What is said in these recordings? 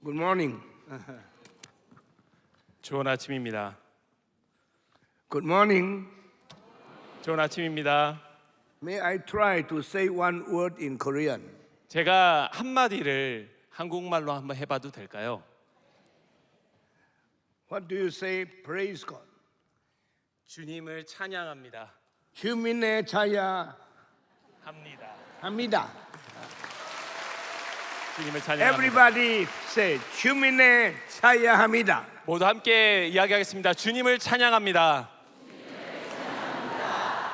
Good morning. 좋은 아침입니다. Good morning. 좋은 아침입니다. May I try to say one word in Korean? 제가 한마디를 한국말로 한번 해봐도 될까요? What do you say? Praise God. 주님을 찬양합니다. 주민의 차야 합니다. 합니다. 주님을 찬양합니다. Everybody say 주민의 차야 합니다. 모두 함께 이야기하겠습니다. 주님을 찬양합니다.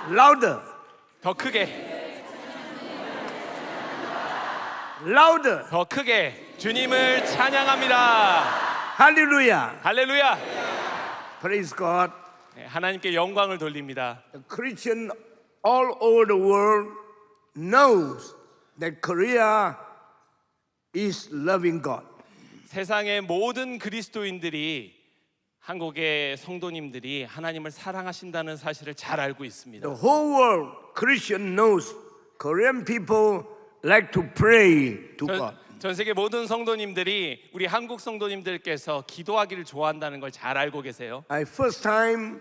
Louder. 더 크게, Louder. 더 크게 주님을 찬양합니다. Hallelujah. 할렐루야. Praise God. 네, 하나님께 영광을 돌립니다. The Christian all over the world knows that Korea is loving God. 세상의 모든 그리스도인들이 한국의 성도님들이 하나님을 사랑하신다는 사실을 잘 알고 있습니다. The whole world Christian knows Korean people like to pray to God. 전 세계 모든 성도님들이 우리 한국 성도님들께서 기도하기를 좋아한다는 걸 잘 알고 계세요. I first time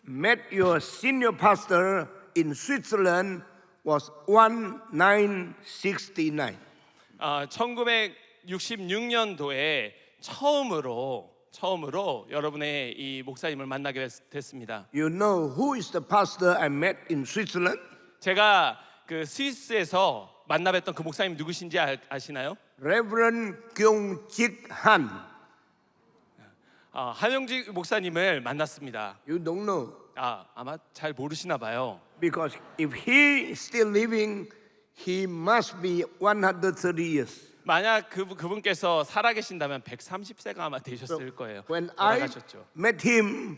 met your senior pastor in Switzerland was 1969. 1966년도에 처음으로 여러분의 이 목사님을 만나게 됐습니다. You know who is the pastor I met in Switzerland? 제가 그 스위스에서 만나뵀던 그 목사님 누구신지 아시나요? Reverend Kyung-Jik Han. 한영직 목사님을 만났습니다. You don't know 아마 잘 모르시나 봐요. because if he is still living, he must be 130 years. 만약 그분께서 살아계신다면 130세가 아마 되셨을 거예요. When I 돌아가셨죠. met him,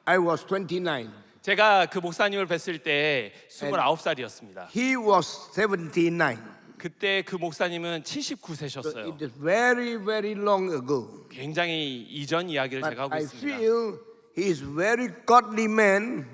I was 29. 제가 그 목사님을 뵀을 때 29살이었습니다. He was 79. 그때 그 목사님은 So 79세셨어요. it is very, very long ago. 굉장히 이전 이야기를 But 제가 하고 I 있습니다. feel he is very godly man.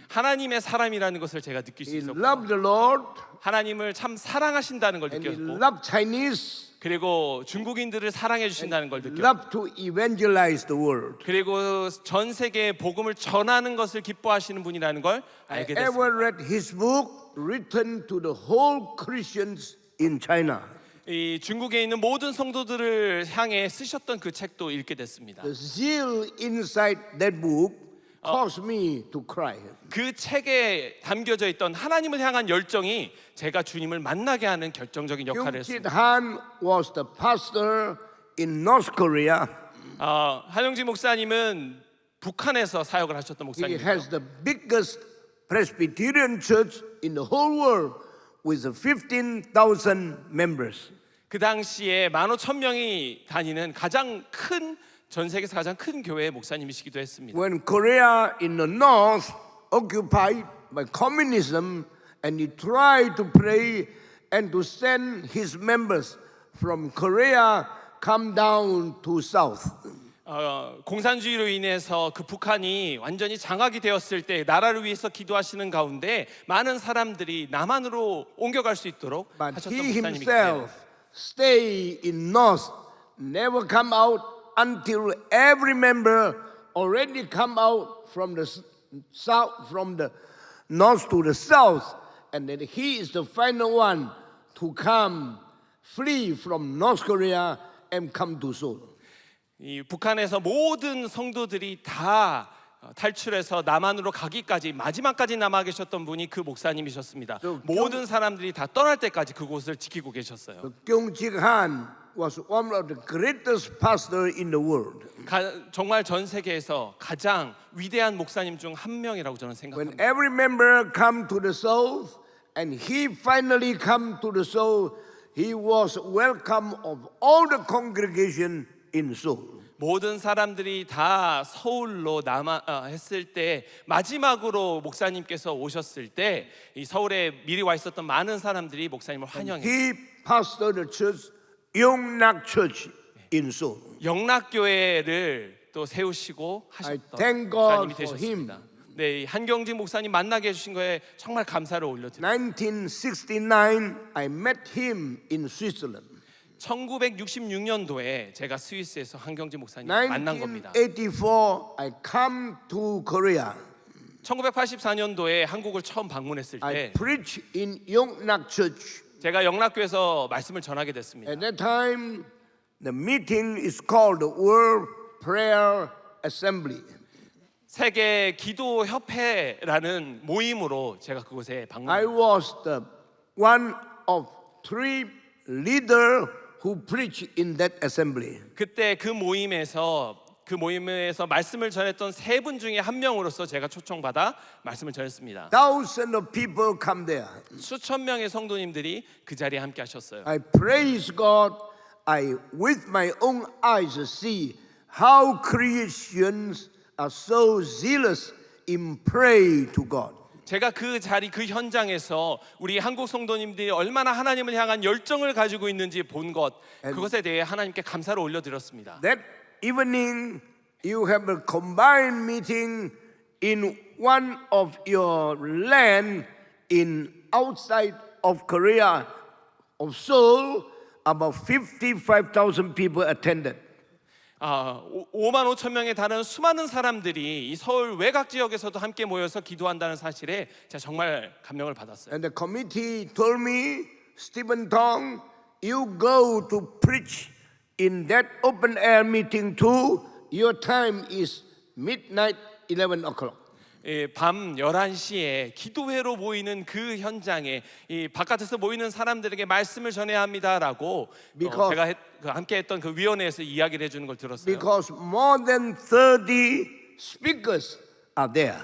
하나님의 사람이라는 것을 제가 느낄 수 He 있었고 loved the Lord 하나님을 참 사랑하신다는 걸 and he 느꼈고 loved Chinese. 그리고 중국인들을 사랑해 주신다는 걸 느꼈고 Loved to evangelize the world. 그리고 전 세계에 복음을 전하는 것을 기뻐하시는 분이라는 걸 알게 I ever 됐습니다. read his book written to the whole Christians in China. 이 중국에 있는 모든 성도들을 향해 쓰셨던 그 책도 읽게 됐습니다. The zeal inside that book caused me to cry. 그 책에 담겨져 있던 하나님을 향한 열정이 제가 주님을 만나게 하는 결정적인 역할을 Kyung-Jik 했습니다. Han was the pastor in North Korea. 한영진 목사님은 북한에서 사역을 하셨던 He 목사님입니다. has the biggest Presbyterian church in the whole world with 15,000 members. 그 당시에 15,000명이 다니는 가장 큰 전 세계에서 가장 큰 교회의 목사님이시기도 했습니다. When Korea in the north occupied by communism and he tried to pray and to send his members from Korea come down to south. 공산주의로 인해서 그 북한이 완전히 장악이 되었을 때 나라를 위해서 기도하시는 가운데 많은 사람들이 남한으로 옮겨갈 수 있도록 But 하셨던 he 목사님이기도 해요. himself stay in north, never come out until every member already come out from the south, from the north to the south, and then he is the final one to come, flee from North Korea and come to Seoul. 이 북한에서 모든 성도들이 다 탈출해서 남한으로 가기까지 마지막까지 남아 계셨던 분이 그 목사님이셨습니다. 모든 사람들이 다 떠날 때까지 그곳을 지키고 계셨어요. Kyung-Jik Han was one of the greatest pastors in the world. 정말 전 세계에서 가장 위대한 목사님 중 한 명이라고 저는 When 생각합니다. every member come to the south and he finally come to the south, he was welcome of all the congregation in Seoul. 모든 사람들이 다 서울로 했을 때 마지막으로 목사님께서 오셨을 때 이 서울에 미리 와 있었던 많은 사람들이 목사님을 환영했어요. He pastored the church, Yongnak Church in Seoul. 영락교회를 또 세우시고 I 하셨던 thank God 목사님이 for him. 되셨습니다. 네, 이 한경직 목사님 만나게 해주신 거에 정말 감사를 올려드립니다. 1969, I met him in Switzerland. 1966년도에 제가 스위스에서 한경직 목사님 만난 겁니다. 1984, I come to Korea. 1984년도에 한국을 처음 방문했을 I 때 preached in Yongnak Church. 제가 영락교에서 말씀을 전하게 됐습니다. At that time, the meeting is called the World Prayer Assembly. 세계 기도 협회라는 모임으로 제가 그곳에 I 방문했습니다. was the one of three leaders who preached in that assembly. 그때 그 모임에서 말씀을 전했던 세 분 중에 한 명으로서 제가 초청받아 말씀을 전했습니다. Thousands of people come there. 수천 명의 성도님들이 그 자리에 함께 하셨어요. I praise God. I, with my own eyes, see how Christians are so zealous in pray to God. 제가 그 자리 그 현장에서 우리 한국 성도님들이 얼마나 하나님을 향한 열정을 가지고 있는지 본 것, 그것에 대해 하나님께 감사를 올려드렸습니다. That evening, you have a combined meeting in one of your land in outside of Korea, of Seoul. About 55,000 people attended. 5만 5천 명에 달하는 수많은 사람들이 이 서울 외곽 지역에서도 함께 모여서 기도한다는 사실에 제가 정말 감명을 받았어요. And the committee told me, Stephen Tong, you go to preach in that open air meeting too. Your time is midnight, 11 o'clock. 밤 11시에 기도회로 모이는 그 현장에 이 바깥에서 모이는 사람들에게 말씀을 전해야 합니다라고 제가 함께 했던 그 위원회에서 이야기를 해주는 걸 들었어요. Because more than 30 speakers are there.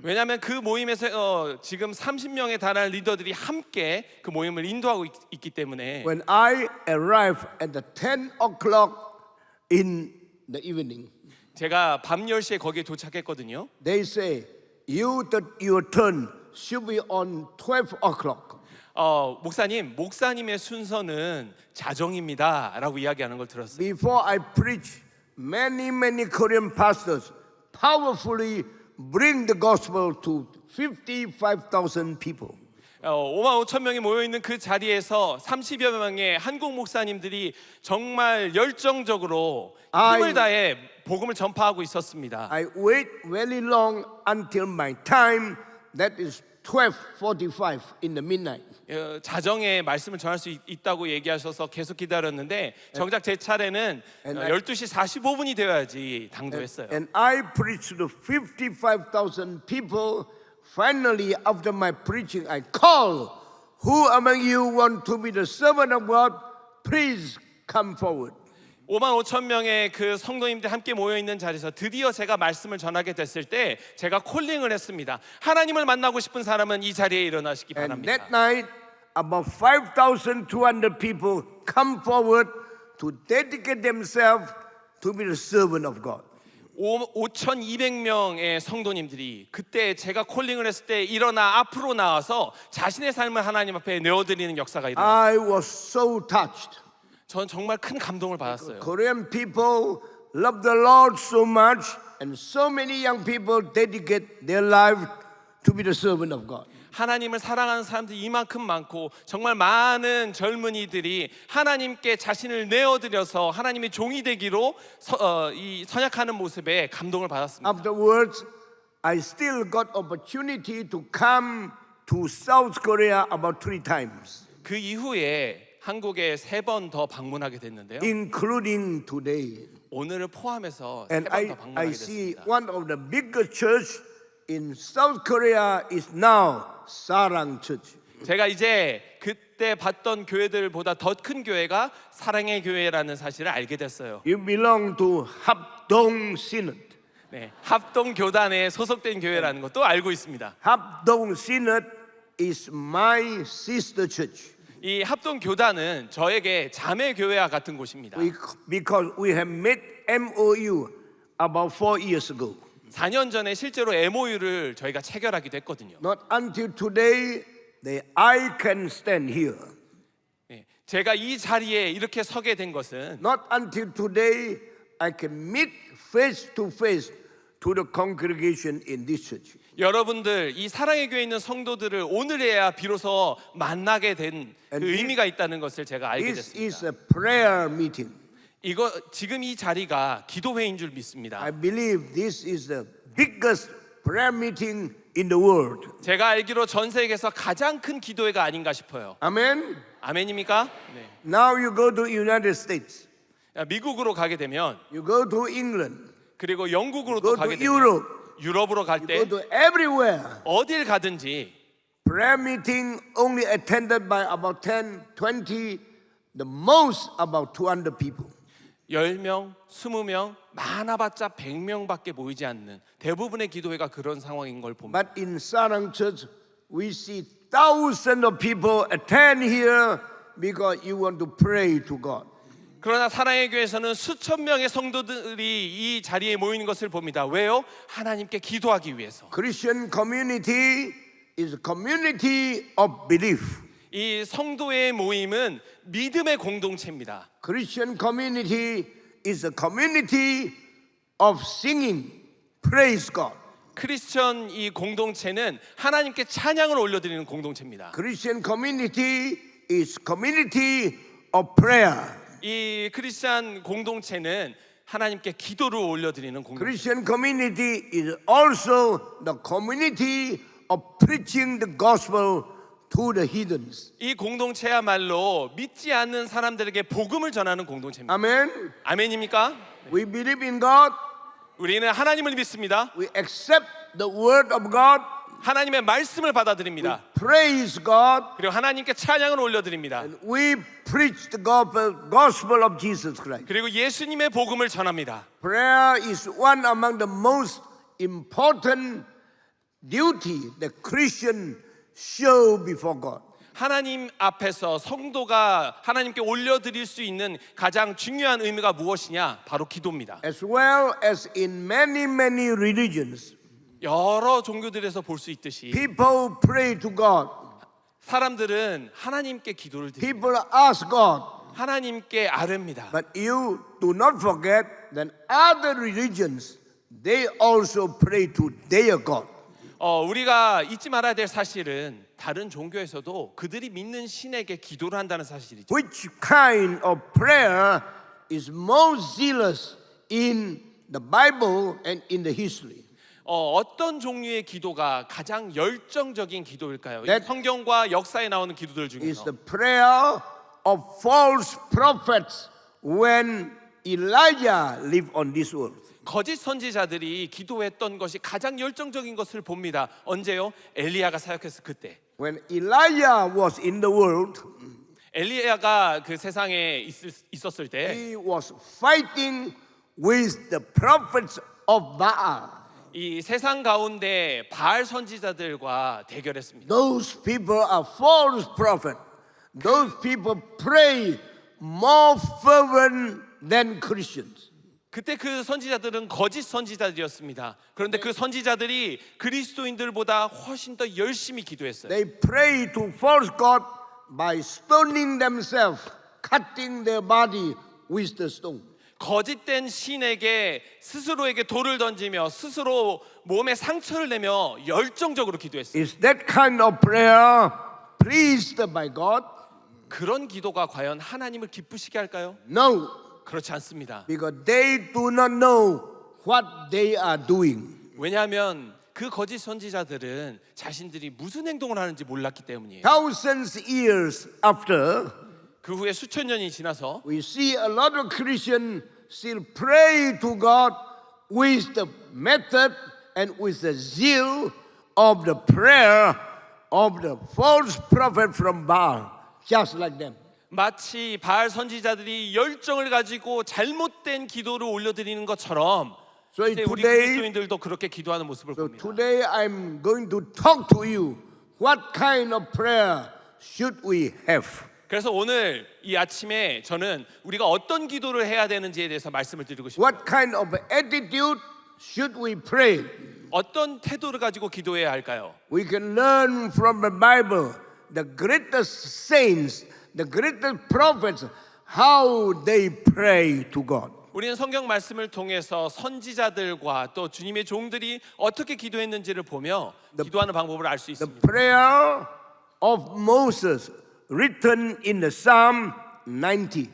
왜냐하면 그 모임에서 지금 30명에 달하는 리더들이 함께 그 모임을 인도하고 있기 때문에 When I arrived at the 10 o'clock in the evening, 제가 밤 10시에 거기에 도착했거든요. they say, your turn should be on 12 o'clock. 목사님의 순서는 자정입니다라고 이야기하는 걸 들었어요. Before I preach, many Korean pastors powerfully bring the gospel to 55,000 people. 5만 5천 명이 모여 있는 그 자리에서 30여 명의 한국 목사님들이 정말 열정적으로 힘을 다해 복음을 전파하고 있었습니다. I wait very long until my time, that is 12:45 in the midnight. 자정에 말씀을 전할 수 있다고 얘기하셔서 계속 기다렸는데 정작 제 차례는 12시 45분이 되어야지 당도했어요. And I preached to 55,000 people. Finally, after my preaching, I call, who among you want to be the servant of God? Please come forward. 5만 5천 명의 그 성도님들 함께 모여 있는 자리에서 드디어 제가 말씀을 전하게 됐을 때 제가 콜링을 했습니다. 하나님을 만나고 싶은 사람은 이 자리에 일어나시기 And 바랍니다. that night, about 5,200 people come forward to dedicate themselves to be the servant of God. 5,200명의 성도님들이 그때 제가 콜링을 했을 때 일어나 앞으로 나와서 자신의 삶을 하나님 앞에 내어드리는 역사가 일어났어요. I was so touched. 전 정말 큰 감동을 받았어요. Korean people love the Lord so much, and so many young people dedicate their life to be the servant of God. 하나님을 사랑하는 사람들이 이만큼 많고 정말 많은 젊은이들이 하나님께 자신을 내어드려서 하나님의 종이 되기로 이 선약하는 모습에 감동을 받았습니다. Afterwards, I still got opportunity to come to South Korea about 3 times, 그 이후에 한국에 3번 더 방문하게 됐는데요. including today. 오늘을 포함해서 And 3번 더 I 방문하게 see 됐습니다. one of the biggest church in South Korea is now Sarang Church. 제가 이제 그때 봤던 교회들보다 더 큰 교회가 사랑의 교회라는 사실을 알게 됐어요. You belong to Hapdong Synod. 네, 합동 교단에 소속된 교회라는 것도 알고 있습니다. Hapdong Synod is my sister church. 이 합동 교단은 저에게 자매 교회와 같은 곳입니다. Because we have made MOU about 4 years ago. 4년 전에 실제로 MOU를 저희가 체결하기도 했거든요. Not until today that I can stand here. 네, 제가 이 자리에 이렇게 서게 된 것은 Not until today I can meet face to face to the congregation in this church. 여러분들 이 사랑의 교회에 있는 성도들을 오늘에야 비로소 만나게 된 그 의미가 있다는 것을 제가 알게 This is 됐습니다. a prayer meeting. 이거 지금 이 자리가 기도회인 줄 믿습니다. I believe this is the biggest prayer meeting in the world. 제가 알기로 전 세계에서 가장 큰 기도회가 아닌가 싶어요. Amen. 아멘입니까? 네. Now you go to United States. 미국으로 가게 되면 You go to England. 그리고 영국으로 Go 또 to 가게 되면 Europe. 유럽으로 갈 Go 때 to everywhere. 어딜 가든지 Prayer meeting only attended by about 10, 20, the most about 200 people. 10명, 20명, 많아봤자 100명밖에 모이지 않는 대부분의 기도회가 그런 상황인 걸 봅니다. But in Sarang Church, we see thousands of people attend here because you want to pray to God. 그러나 사랑의 교회에서는 수천 명의 성도들이 이 자리에 모이는 것을 봅니다. 왜요? 하나님께 기도하기 위해서. Christian community is a community of belief. 이 성도의 모임은 믿음의 공동체입니다. Christian community is a community of singing. Praise God. 크리스천 이 공동체는 하나님께 찬양을 올려드리는 공동체입니다. Christian community is community of prayer. 이 크리스천 공동체는 하나님께 기도를 올려드리는 공동체. Christian community is also the community of preaching the gospel to the heathens. 이 공동체야말로 믿지 않는 사람들에게 복음을 전하는 공동체입니다. Amen. 아멘입니까? We believe in God. 우리는 하나님을 믿습니다. We accept the word of God. 하나님의 말씀을 받아들입니다. Praise God. 그리고 하나님께 찬양을 올려드립니다. And we preach the gospel of Jesus Christ. 그리고 예수님의 복음을 전합니다. Prayer is one among the most important duty that Christian show before God. 하나님 앞에서 성도가 하나님께 올려드릴 수 있는 가장 중요한 의미가 무엇이냐? 바로 기도입니다. As well as in many religions, 여러 종교들에서 볼 수 있듯이 people pray to God. 사람들은 하나님께 기도를 드립니다. People ask God. 하나님께 아뢰입니다. But you do not forget that other religions, they also pray to their God. 우리가 잊지 말아야 될 사실은 다른 종교에서도 그들이 믿는 신에게 기도를 한다는 사실이죠. Which kind of prayer is most zealous in the Bible and in the history? 어떤 종류의 기도가 가장 열정적인 기도일까요? That- 성경과 역사에 나오는 기도들 Is 중에서 the prayer of false prophets when Elijah lived on this earth. 거짓 선지자들이 기도했던 것이 가장 열정적인 것을 봅니다. 언제요? 엘리야가 사역했을 그때. When Elijah was in the world, 엘리야가 그 세상에 있었을 때 he was fighting with the prophets of Baal. 이 세상 가운데 바알 선지자들과 대결했습니다. Those people are false prophets. Those people pray more fervent than Christians. 그때 그 선지자들은 거짓 선지자들이었습니다. 그런데 그 선지자들이 그리스도인들보다 훨씬 더 열심히 기도했어요. They pray to false God by stoning themselves, cutting their body with the stone. 거짓된 신에게 스스로에게 돌을 던지며 스스로 몸에 상처를 내며 열정적으로 기도했어요. Is that kind of prayer pleased by God? 그런 기도가 과연 하나님을 기쁘시게 할까요? No, 그렇지 않습니다. because they do not know what they are doing. 왜냐하면 그 거짓 선지자들은 자신들이 무슨 행동을 하는지 몰랐기 때문이에요. Thousands years after, 그 후에 수천 년이 지나서 we see a lot of Christians still pray to God with the method and with the zeal of the prayer of the false prophet from Baal, just like them. 마치 바알 선지자들이 열정을 가지고 잘못된 기도를 올려드리는 것처럼 So 이제 우리 today, 그리스도인들도 그렇게 기도하는 모습을 so 봅니다. today I'm going to talk to you. What kind of prayer should we have? 그래서 오늘 이 아침에 저는 우리가 어떤 기도를 해야 되는지에 대해서 말씀을 드리고 싶어요. What kind of attitude should we pray? 어떤 태도를 가지고 기도해야 할까요? We can learn from the Bible, the greatest saints, the greatest prophets, how they pray to God. 우리는 성경 말씀을 통해서 선지자들과 또 주님의 종들이 어떻게 기도했는지를 보며 기도하는 방법을 알 수 The 있습니다. prayer of Moses written in the Psalm 90.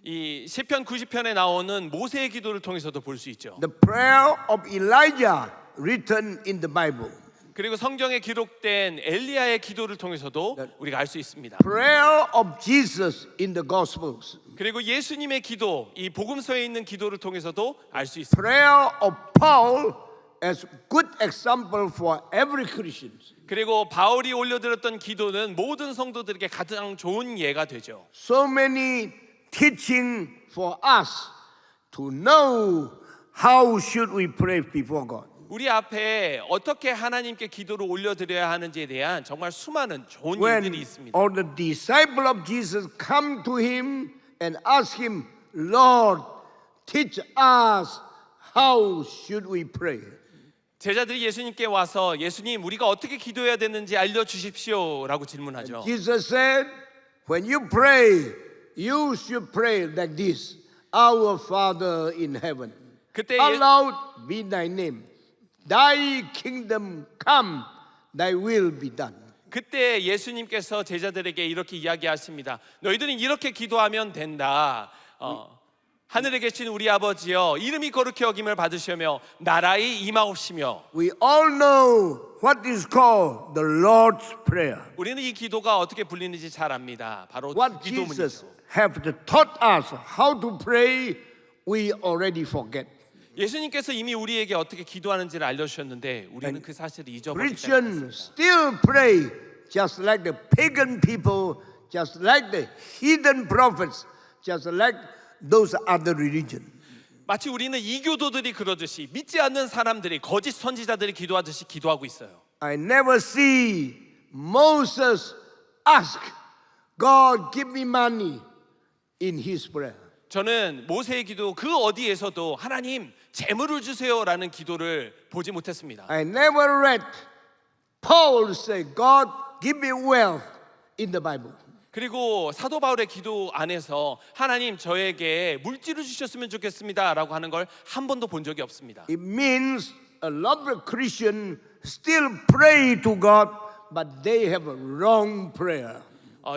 이 시편 90편에 나오는 모세의 기도를 통해서도 볼 수 있죠. The prayer of Elijah written in the Bible. 그리고 성경에 기록된 엘리야의 기도를 통해서도 우리가 알 수 있습니다. Prayer of Jesus in the Gospels. 그리고 예수님의 기도, 이 복음서에 있는 기도를 통해서도 알 수 있습니다. Prayer of Paul as good example for every Christian. 그리고 바울이 올려드렸던 기도는 모든 성도들에게 가장 좋은 예가 되죠. So many teaching for us to know how should we pray before God. 우리 앞에 어떻게 하나님께 기도를 올려드려야 하는지에 대한 정말 수많은 좋은 When 예들이 있습니다. all the disciple of Jesus come to him and ask him, Lord, teach us how should we pray. 제자들이 예수님께 와서 예수님 우리가 어떻게 기도해야 되는지 알려주십시오라고 질문하죠. Jesus said, when you pray, you should pray like this. Our Father in heaven, 그때 hallowed be thy name. Thy kingdom come, thy will be done. 그때 예수님께서 제자들에게 이렇게 이야기하십니다. 너희들은 이렇게 기도하면 된다. 하늘에 계신 우리 아버지여, 이름이 거룩히 여김을 받으시며 나라의 임하옵시며. We all know what is called the Lord's Prayer. 우리는 이 기도가 어떻게 불리는지 잘 압니다. 바로 What 기도문이죠. Jesus have taught us how to pray, we already forget. 예수님께서 이미 우리에게 어떻게 기도하는지를 알려주셨는데 우리는 그 사실을 잊어버리지 Christians still pray just like the pagan people, just like the heathen prophets, just like those other religions. 마치 우리는 이교도들이 그러듯이 믿지 않는 사람들이 거짓 선지자들이 기도하듯이 기도하고 있어요. I never see Moses ask God give me money in his prayer. 저는 모세의 기도 그 어디에서도 하나님 재물을 주세요라는 기도를 보지 못했습니다. I never read Paul say God give me wealth in the Bible. 그리고 사도 바울의 기도 안에서 하나님 저에게 물질을 주셨으면 좋겠습니다라고 하는 걸 한 번도 본 적이 없습니다. It means a lot of Christians still pray to God, but they have a wrong prayer.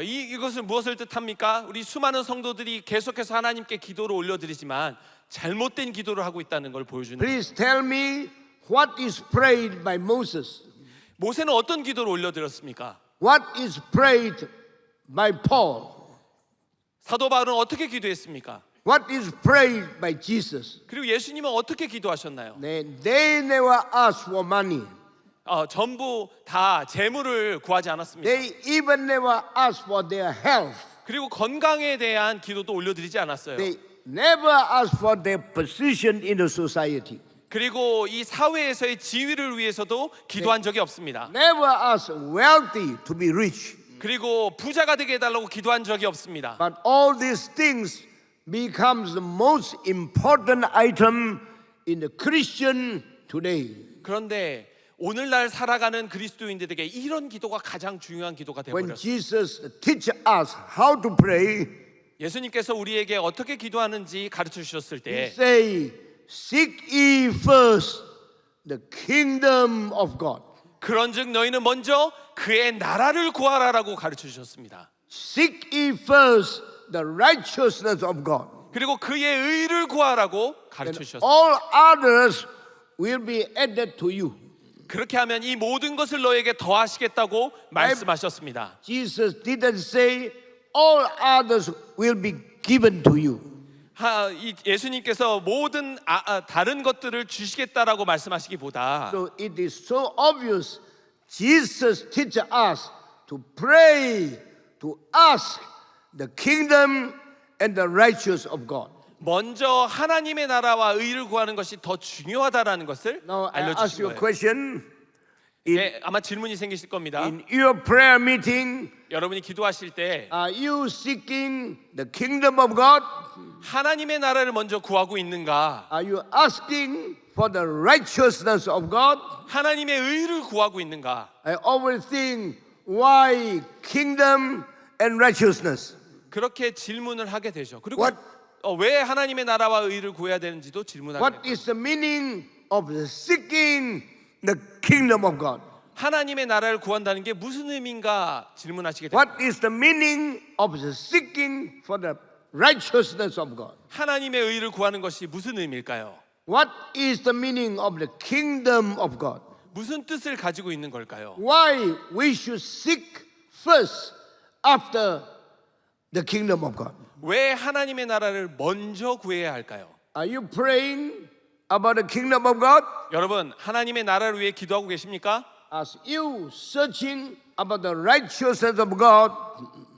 이것은 무엇을 뜻합니까? 우리 수많은 성도들이 계속해서 하나님께 기도를 올려드리지만 잘못된 기도를 하고 있다는 걸 보여주는 거예요. Please tell me what is prayed by Moses? 모세는 어떤 기도를 올려드렸습니까? What is prayed by Paul? 사도 바울은 어떻게 기도했습니까? What is prayed by Jesus? 그리고 예수님은 어떻게 기도하셨나요? They never ask for money. 전부 다 재물을 구하지 않았습니다. They even never ask for their health. 그리고 건강에 대한 기도도 올려드리지 않았어요. They never ask for their position in the society. 그리고 이 사회에서의 지위를 위해서도 기도한 적이 없습니다. Never ask wealthy to be rich. 그리고 부자가 되게 해달라고 기도한 적이 없습니다. But all these things becomes the most important item in the Christian today. 그런데 오늘날 살아가는 그리스도인들에게 이런 기도가 가장 중요한 기도가 When 되어버렸어요. Jesus teach us how to pray, 예수님께서 우리에게 어떻게 기도하는지 가르쳐 주셨을 he 때 say, seek ye first the kingdom of God. 그런즉 너희는 먼저 그의 나라를 구하라라고 가르쳐 주셨습니다. Seek ye first the righteousness of God. 그리고 그의 의를 구하라고 가르쳐 And 주셨습니다. all others will be added to you. 그렇게 하면 이 모든 것을 너에게 더하시겠다고 말씀하셨습니다. Jesus didn't say all others will be given to you. 예수님께서 모든 다른 것들을 주시겠다라고 말씀하시기보다 So it is so obvious Jesus teach us to pray, to ask the kingdom and the righteousness of God. 먼저 하나님의 나라와 의를 구하는 것이 더 중요하다라는 것을 Now I ask 알려주신 you a 거예요. question. 예, 아마 질문이 생기실 겁니다. In your prayer meeting, 여러분이 기도하실 때 are you seeking the kingdom of God? 하나님의 나라를 먼저 구하고 있는가? Are you asking for the righteousness of God? 하나님의 의를 구하고 있는가? I always think, why kingdom and righteousness? 그렇게 질문을 하게 되죠. 그리고 What 왜 하나님의 나라와 의를 구해야 되는지도 질문하게 What 됩니다. is the meaning of seeking the kingdom of God? 하나님의 나라를 구한다는 게 무슨 의미인가 질문하시게 됩니다. What is the meaning of seeking for the righteousness of God? 하나님의 의를 구하는 것이 무슨 의미일까요? What is the meaning of the kingdom of God? 무슨 뜻을 가지고 있는 걸까요? Why we should seek first after the kingdom of God? 왜 하나님의 나라를 먼저 구해야 할까요? Are you praying about the kingdom of God? 여러분, 하나님의 나라를 위해 기도하고 계십니까? As you searching about the righteousness of God,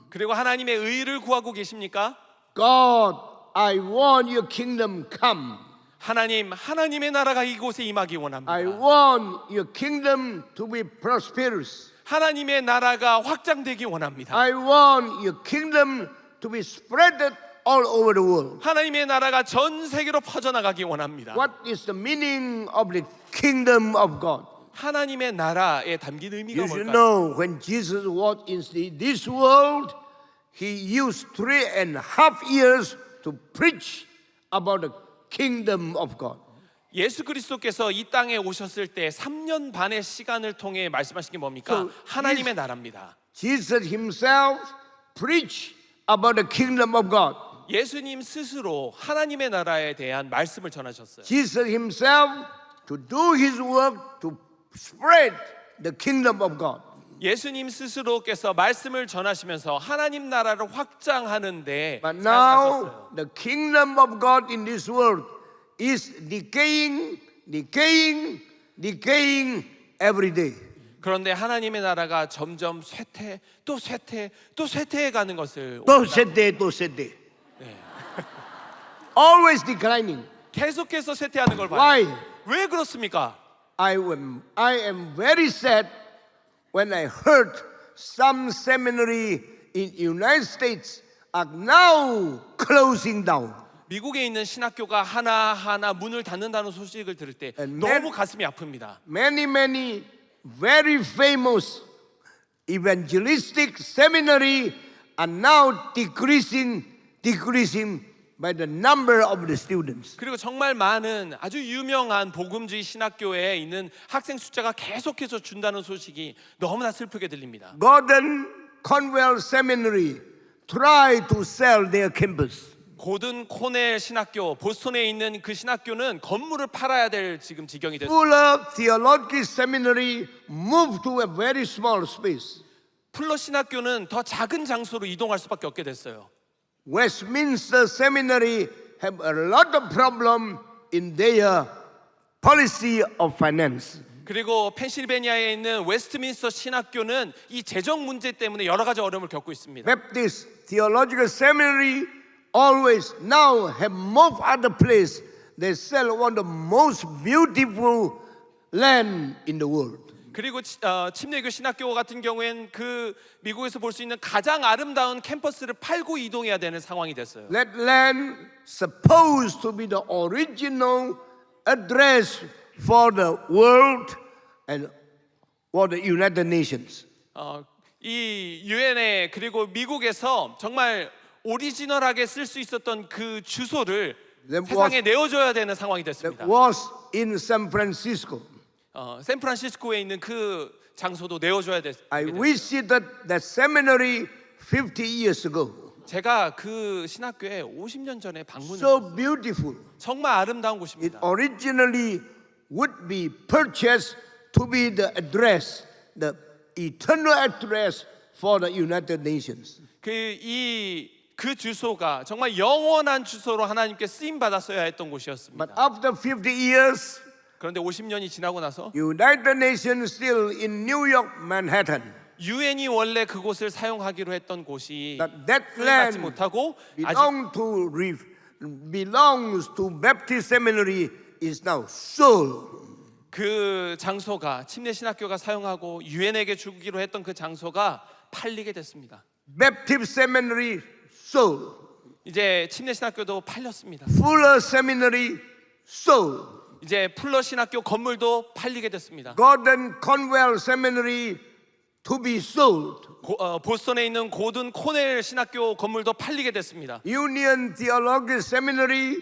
그리고 하나님의 의를 구하고 계십니까? God, I want your kingdom come. 하나님, 하나님의 나라가 이곳에 임하기 I 원합니다. want your kingdom to be prosperous. 하나님의 나라가 확장되기 원합니다. I want your kingdom to be spread all over the world. 하나님의 나라가 전 세계로 퍼져나가기 원합니다. What is the meaning of the kingdom of God? 하나님의 나라에 담긴 의미가 You should 뭘까요? know when Jesus walked in this world, he used 3.5 years to preach about the kingdom of God. 예수 그리스도께서 이 땅에 오셨을 때 3년 반의 시간을 통해 말씀하신 게 뭡니까? So, 하나님의 나라입니다. Jesus himself preached about the kingdom of God. 예수님 스스로 하나님의 나라에 대한 말씀을 전하셨어요. Jesus himself to do his work to spread the kingdom of God. 예수님 스스로께서 말씀을 전하시면서 하나님 나라를 확장하는데 But 사용하셨어요. now the kingdom of God in this world is decaying every day. 그런데 하나님의 나라가 점점 쇠퇴 또 쇠퇴 또 쇠퇴해 가는 것을 또 세대. Always declining. 계속해서 쇠퇴하는 걸 봐요. Why? 왜 그렇습니까? I am very sad when I heard some seminary in United States are now closing down. 미국에 있는 신학교가 하나하나 문을 닫는다는 소식을 들을 때 And 너무 가슴이 아픕니다. Many very famous evangelistic seminary are now decreasing by the number of the students. 그리고 정말 많은 아주 유명한 복음주의 신학교에 있는 학생 숫자가 계속해서 준다는 소식이 너무나 슬프게 들립니다. Gordon Conwell Seminary try to sell their campus. 고든 코넬 신학교, 보스턴에 있는 그 신학교는 건물을 팔아야 될 지금 지경이 됐습니다. Fuller Theological Seminary moved to a very small space. 풀러 신학교는 더 작은 장소로 이동할 수밖에 없게 됐어요. Westminster Seminary have a lot of problem in their policy of finance. 그리고 펜실베니아에 있는 웨스트민스터 신학교는 이 재정 문제 때문에 여러 가지 어려움을 겪고 있습니다. Baptist Theological Seminary always now have moved other place. They sell one of the most beautiful land in the world. 그리고 침례교 신학교 같은 경우엔 그 미국에서 볼 수 있는 가장 아름다운 캠퍼스를 팔고 이동해야 되는 상황이 됐어요. That land supposed to be the original address for the world and for the United Nations. 이 유엔에 그리고 미국에서 정말 오리지널하게 쓸 수 있었던 그 주소를 세상에 내어줘야 되는 상황이 됐습니다. That was in San Francisco. 샌프란시스코에 있는 그 장소도 내어줘야 됐습니다. I visited that seminary 50 years ago. 제가 그 신학교에 50년 전에 So beautiful. 정말 아름다운 It 곳입니다. originally would be purchased to be the address, the eternal address for the United Nations. 그 주소가 정말 영원한 주소로 하나님께 쓰임 받았어야 했던 곳이었습니다. But after 50 years, 그런데 50년이 지나고 나서 United Nations still in New York, Manhattan. 유엔이 원래 그곳을 사용하기로 했던 곳이 That 쓰임받지 land 못하고 아직 belongs to Baptist Seminary is now sold. 그 장소가 침례 신학교가 사용하고 유엔에게 주기로 했던 그 장소가 팔리게 됐습니다. Baptist Seminary sold. 이제 침례 신학교도 팔렸습니다. Fuller Seminary sold. 이제 풀러 신학교 건물도 팔리게 됐습니다. Gordon Conwell Seminary to be sold. 보스턴에 있는 고든 코넬 신학교 건물도 팔리게 됐습니다. Union Theological Seminary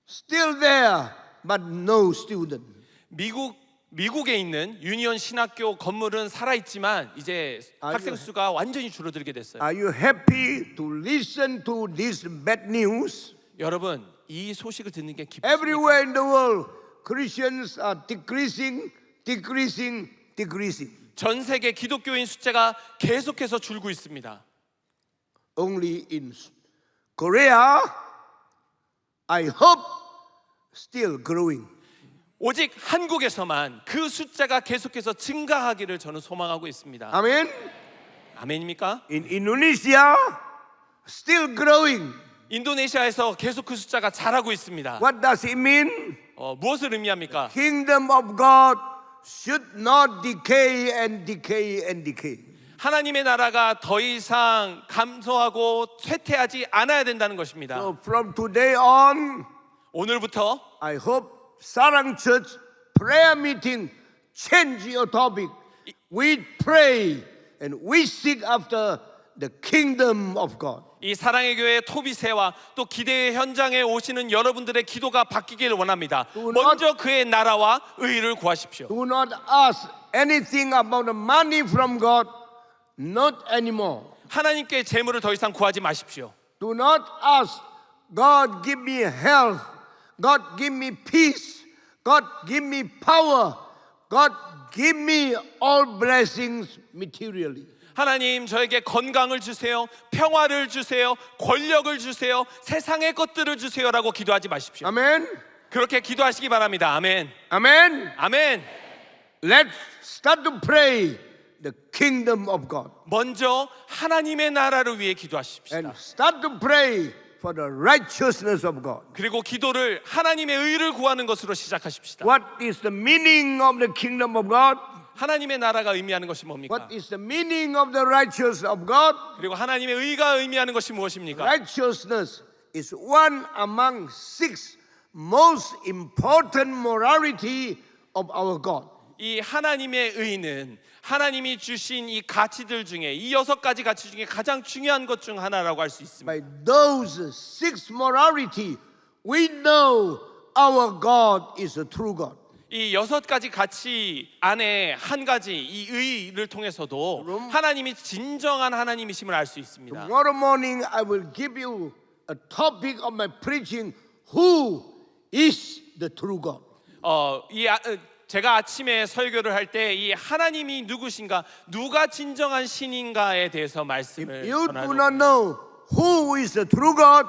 still there, but no student. 미국에 있는 유니온 신학교 건물은 살아 있지만 이제 학생 수가 완전히 줄어들게 됐어요. Are you happy to listen to this bad news? 여러분, 이 소식을 듣는 게 기쁘십니까? Everywhere in the world, Christians are decreasing, decreasing, decreasing. 전 세계 기독교인 숫자가 계속해서 줄고 있습니다. Only in Korea, I hope, still growing. 오직 한국에서만 그 숫자가 계속해서 증가하기를 저는 소망하고 있습니다. Amen. 아멘입니까? In Indonesia, still growing. 인도네시아에서 계속 그 숫자가 자라고 있습니다. What does it mean? 무엇을 의미합니까? Kingdom of God should not decay and decay and decay. 하나님의 나라가 더 이상 감소하고 쇠퇴하지 않아야 된다는 것입니다. So from today on, 오늘부터 I hope Sarang Church prayer meeting change your topic. We pray and we seek after the kingdom of God. 이 사랑의 교회 토비세와 또 기대의 현장에 오시는 여러분들의 기도가 바뀌기를 원합니다. 먼저 그의 나라와 의를 구하십시오. Do not ask anything about the money from God, not anymore. 하나님께 재물을 더 이상 구하지 마십시오. Do not ask God give me health, God give me peace, God give me power, God give me all blessings materially. 하나님 저에게 건강을 주세요, 평화를 주세요, 권력을 주세요, 세상의 것들을 주세요라고 기도하지 마십시오. Amen. 그렇게 기도하시기 바랍니다. 아멘. Amen. 아멘. Let's start to pray the kingdom of God 먼저 하나님의 나라를 위해 기도하십시다. and start to pray for the righteousness of God. 그리고 기도를 하나님의 의를 구하는 것으로 시작하십시다. What is the meaning of the kingdom of God? 하나님의 나라가 의미하는 것이 뭡니까? What is the meaning of the righteousness of God? 그리고 하나님의 의가 의미하는 것이 무엇입니까? Righteousness is one among 6 most important morality of our God. 이 하나님의 의는 하나님이 주신 이 가치들 중에 이 6가지 가치 중에 가장 중요한 것 중 하나라고 할 수 있습니다. By those 6 morality, we know our God is a true God. 이 6가지 가치 안에 한 가지 이 의를 통해서도 하나님이 진정한 하나님이심을 알 수 있습니다. Tomorrow morning I will give you a topic of my preaching. Who is the true God? 제가 아침에 설교를 할 때 이 하나님이 누구신가, 누가 진정한 신인가에 대해서 말씀을 You do 전하려고. not know who is the true God,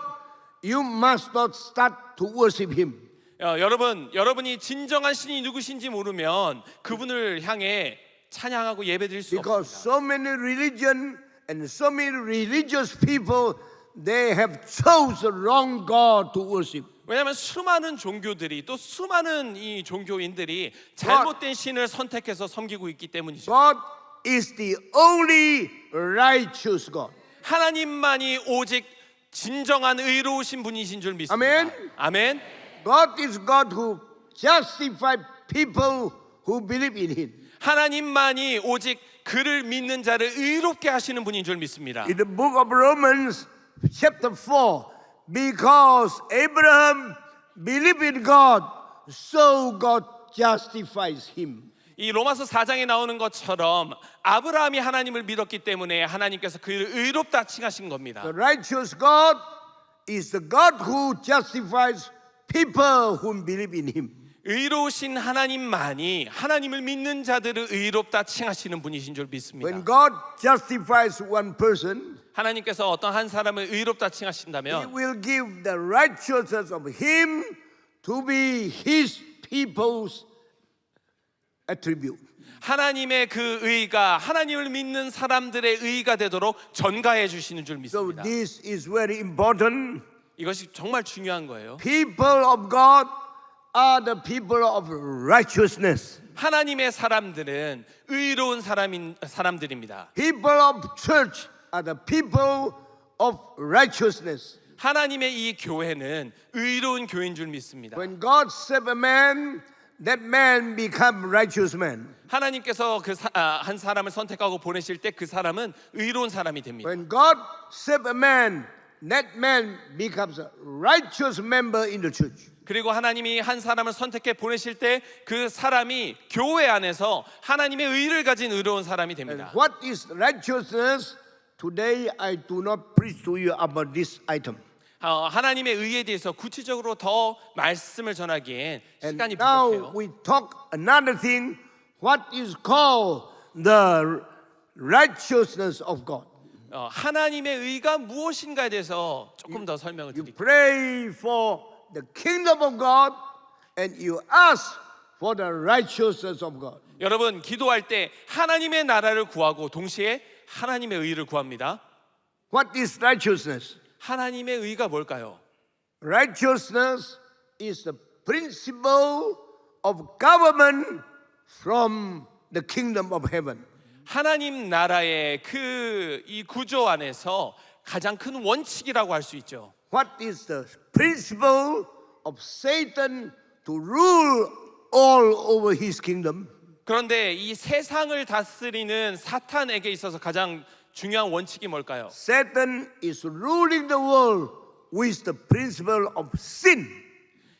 you must not start to worship Him. 여러분이 진정한 신이 누구신지 모르면 그분을 향해 찬양하고 예배드릴 수 Because 없습니다. so many religion and so many religious people, they have chose the wrong God to worship. 왜냐하면 수많은 종교들이 또 수많은 이 종교인들이 잘못된 신을 선택해서 섬기고 있기 때문이죠. God is the only righteous God. 하나님만이 오직 진정한 의로우신 분이신 줄 믿습니다. 아멘. 아멘. God is God who justifies people who believe in Him. 하나님만이 오직 그를 믿는 자를 의롭게 하시는 분인 줄 믿습니다. In the book of Romans, chapter 4, because Abraham believed in God, so God justifies him. 이 로마서 4장에 나오는 것처럼 아브라함이 하나님을 믿었기 때문에 하나님께서 그를 의롭다 칭하신 겁니다. The righteous God is the God who justifies people who believe in Him. 의로우신 하나님만이 하나님을 믿는 자들을 의롭다 칭하시는 분이신 줄 믿습니다. When God justifies one person, 하나님께서 어떤 한 사람을 의롭다 He 칭하신다면 will give the righteousness of Him to be His people's attribute. 하나님의 그 의가 하나님을 믿는 사람들의 의가 되도록 전가해 주시는 줄 So 믿습니다. this is very important. 이것이 정말 중요한 거예요. People of God are the people of righteousness. 하나님의 사람들은 의로운 사람들입니다. People of church are the people of righteousness. 하나님의 이 교회는 의로운 교회인 줄 믿습니다. When God saved a man, that man become righteous man. 하나님께서 한 사람을 선택하고 보내실 때 그 사람은 의로운 사람이 됩니다. When God save a man, that man becomes a righteous member in the church. 그리고 하나님이 한 사람을 선택해 보내실 때 그 사람이 교회 안에서 하나님의 의를 가진 의로운 사람이 됩니다. What is righteousness? Today I do not preach to you about this item. 하나님의 의에 대해서 구체적으로 더 말씀을 전하기엔 And 시간이 now 부족해요. we talk another thing. What is called the righteousness of God? 하나님의 의가 무엇인가에 대해서 조금 더 설명을 You 드릴게요. pray for the kingdom of God and you ask for the righteousness of God. 여러분 기도할 때 하나님의 나라를 구하고 동시에 하나님의 의를 구합니다. What is righteousness? 하나님의 의가 뭘까요? Righteousness is the principle of government from the kingdom of heaven. 하나님 나라의 이 구조 안에서 가장 큰 원칙이라고 할 수 있죠. What is the principle of Satan to rule all over his kingdom? 그런데 이 세상을 다스리는 사탄에게 있어서 가장 중요한 원칙이 뭘까요? Satan is ruling the world with the principle of sin.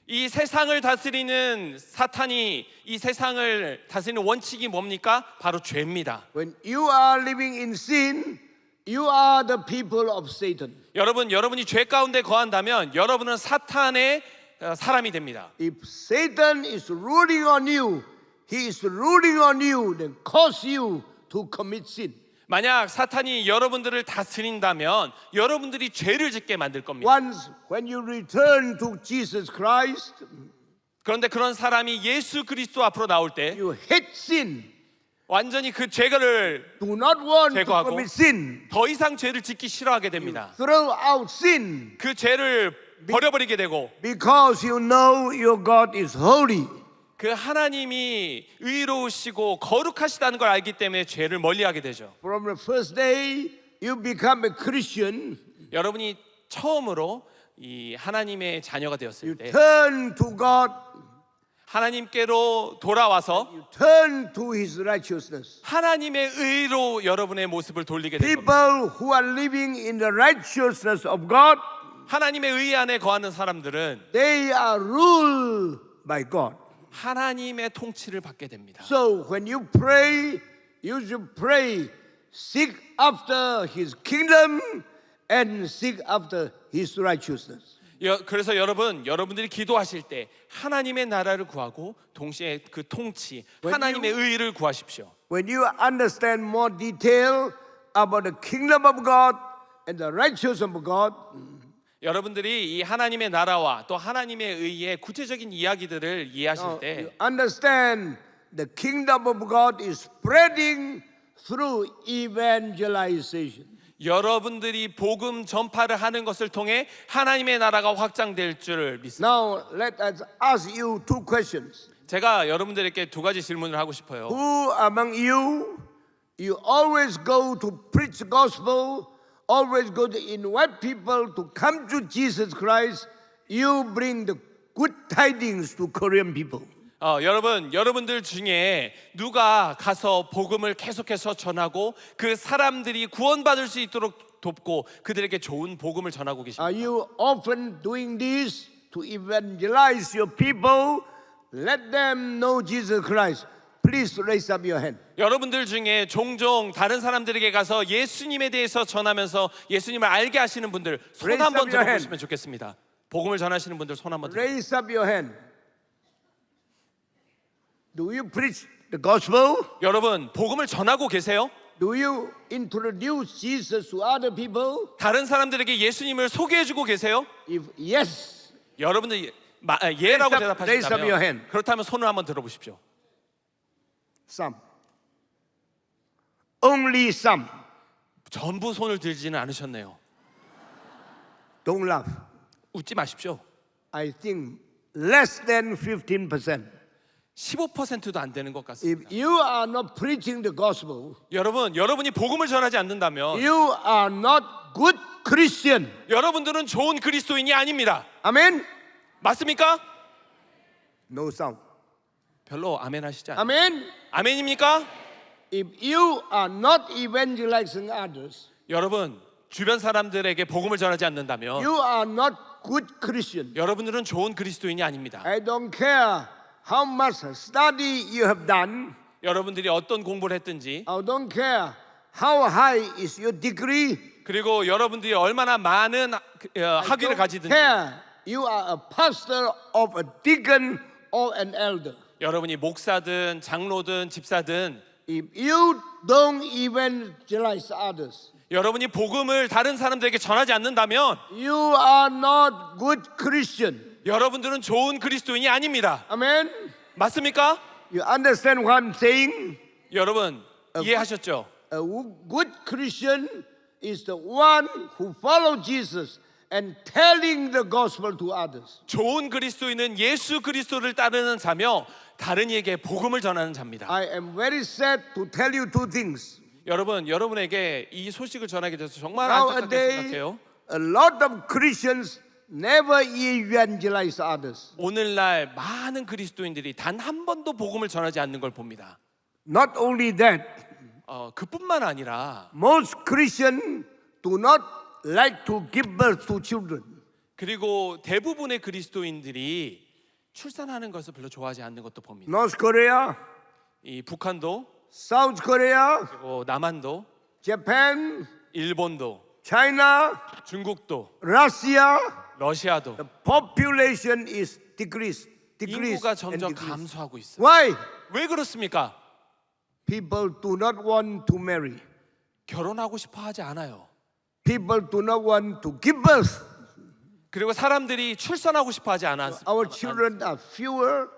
이 세상을 다스리는 사탄이 이 세상을 다스리는 원칙이 뭡니까? 바로 죄입니다. When you are living in sin, you are the people of Satan. 여러분이 죄 가운데 거한다면 여러분은 사탄의 사람이 됩니다. If Satan is ruling on you, he is ruling on you, then cause you to commit sin. 만약 사탄이 여러분들을 다스린다면 여러분들이 죄를 짓게 만들 겁니다. Once when you return to Jesus Christ, 그런데 그런 사람이 예수 그리스도 앞으로 나올 때 you hate sin. 완전히 그 죄를 Do not want to 제거하고 commit sin. 더 이상 죄를 짓기 싫어하게 됩니다. Throw out sin 그 죄를 버려버리게 되고 because you know your God is holy. 그 하나님이 의로우시고 거룩하시다는 걸 알기 때문에 죄를 멀리하게 되죠. From the first day you become a Christian, 여러분이 처음으로 이 하나님의 자녀가 되었을 you 때 turn to God, 하나님께로 돌아와서 you turn to his righteousness. 하나님의 의로 여러분의 모습을 돌리게 될 겁니다. People who are living in the righteousness of God, 하나님의 의 안에 거하는 사람들은 they are ruled by God. 하나님의 통치를 받게 됩니다. So when you pray, you should pray, seek after his kingdom and seek after his righteousness. 그래서 여러분들이 기도하실 때 하나님의 나라를 구하고 동시에 그 통치, 하나님의 의를 구하십시오. When you understand more detail about the kingdom of God and the righteousness of God, 여러분들이 이 하나님의 나라와 또 하나님의 의의 구체적인 이야기들을 이해하실 you 때 understand the kingdom of God is spreading through evangelization. 여러분들이 복음 전파를 하는 것을 통해 하나님의 나라가 확장될 줄 믿습니다. Now let us ask you two questions. 제가 여러분들에게 두 가지 질문을 하고 싶어요. Who among you always go to preach the gospel, always go to invite people to come to Jesus Christ, you bring the good tidings to Korean people. 여러분들 중에 누가 가서 복음을 계속해서 전하고 그 사람들이 구원받을 수 있도록 돕고 그들에게 좋은 복음을 전하고 계십니다. Are you often doing this to evangelize your people? Let them know Jesus Christ. Please raise up your hand. 여러분들 중에 종종 다른 사람들에게 가서 예수님에 대해서 전하면서 예수님을 알게 하시는 분들 손 Raise 한번 up your 들어보시면 좋겠습니다. 복음을 전하시는 분들 손 한번 들어. Raise up your hand. Do you preach the gospel? 여러분 복음을 전하고 계세요? Do you introduce Jesus to other people? 다른 사람들에게 예수님을 소개해주고 계세요? If yes, 여러분들 예라고 raise up your 대답하신다면 hand. 그렇다면 손을 한번 들어보십시오. some. Only some. 전부 손을 들지는 않으셨네요. Don't laugh. 웃지 마십시오. I think less than 15%. 15%도 안 되는 것 같습니다. If you are not preaching the gospel, 여러분이 복음을 전하지 않는다면 you are not good Christian. 여러분들은 좋은 그리스도인이 아닙니다. Amen? 맞습니까? No sound. 별로 아멘 하시지 않아요. Amen. 아멘입니까? If you are not evangelizing others, 여러분 주변 사람들에게 복음을 전하지 않는다면 you are not good Christian. 여러분들은 좋은 그리스도인이 아닙니다. I don't care how much study you have done. 여러분들이 어떤 공부를 했든지 I don't care how high is your degree. 그리고 여러분들이 얼마나 많은 학위를 Don't 가지든지 care. You are a pastor of a deacon or an elder. 여러분이 목사든 장로든 집사든 If you don't evangelize others, 여러분이 복음을 다른 사람들에게 전하지 않는다면 you are not good Christian. 여러분들은 좋은 그리스도인이 아닙니다. Amen. 맞습니까? You understand what I'm saying? 여러분 이해하셨죠? A good Christian is the one who follows Jesus and telling the gospel to others. 좋은 그리스도인은 예수 그리스도를 따르는 자며 다른 이에게 복음을 전하는 자입니다. I am very sad to tell you two things. 여러분, 여러분에게 이 소식을 전하게 돼서 정말 안타깝게 Nowadays, 생각해요. a lot of Christians never evangelize others. 오늘날 많은 그리스도인들이 단 한 번도 복음을 전하지 않는 걸 봅니다. Not only that, 그뿐만 아니라 most Christians do not like to give birth to children. 그리고 대부분의 그리스도인들이 출산하는 것을 별로 좋아하지 않는 것도 봅니다. North Korea, 이 북한도 South Korea, 그리고 남한도 Japan, 일본도 China, 중국도 Russia, 러시아도 the population is decreased. 인구가 and 점점 decreased. 감소하고 있어요. Why? 왜 그렇습니까? People do not want to marry. 결혼하고 싶어 하지 않아요. People do not want to give birth. 그리고 사람들이 출산하고 싶어 하지 않았. Our children are fewer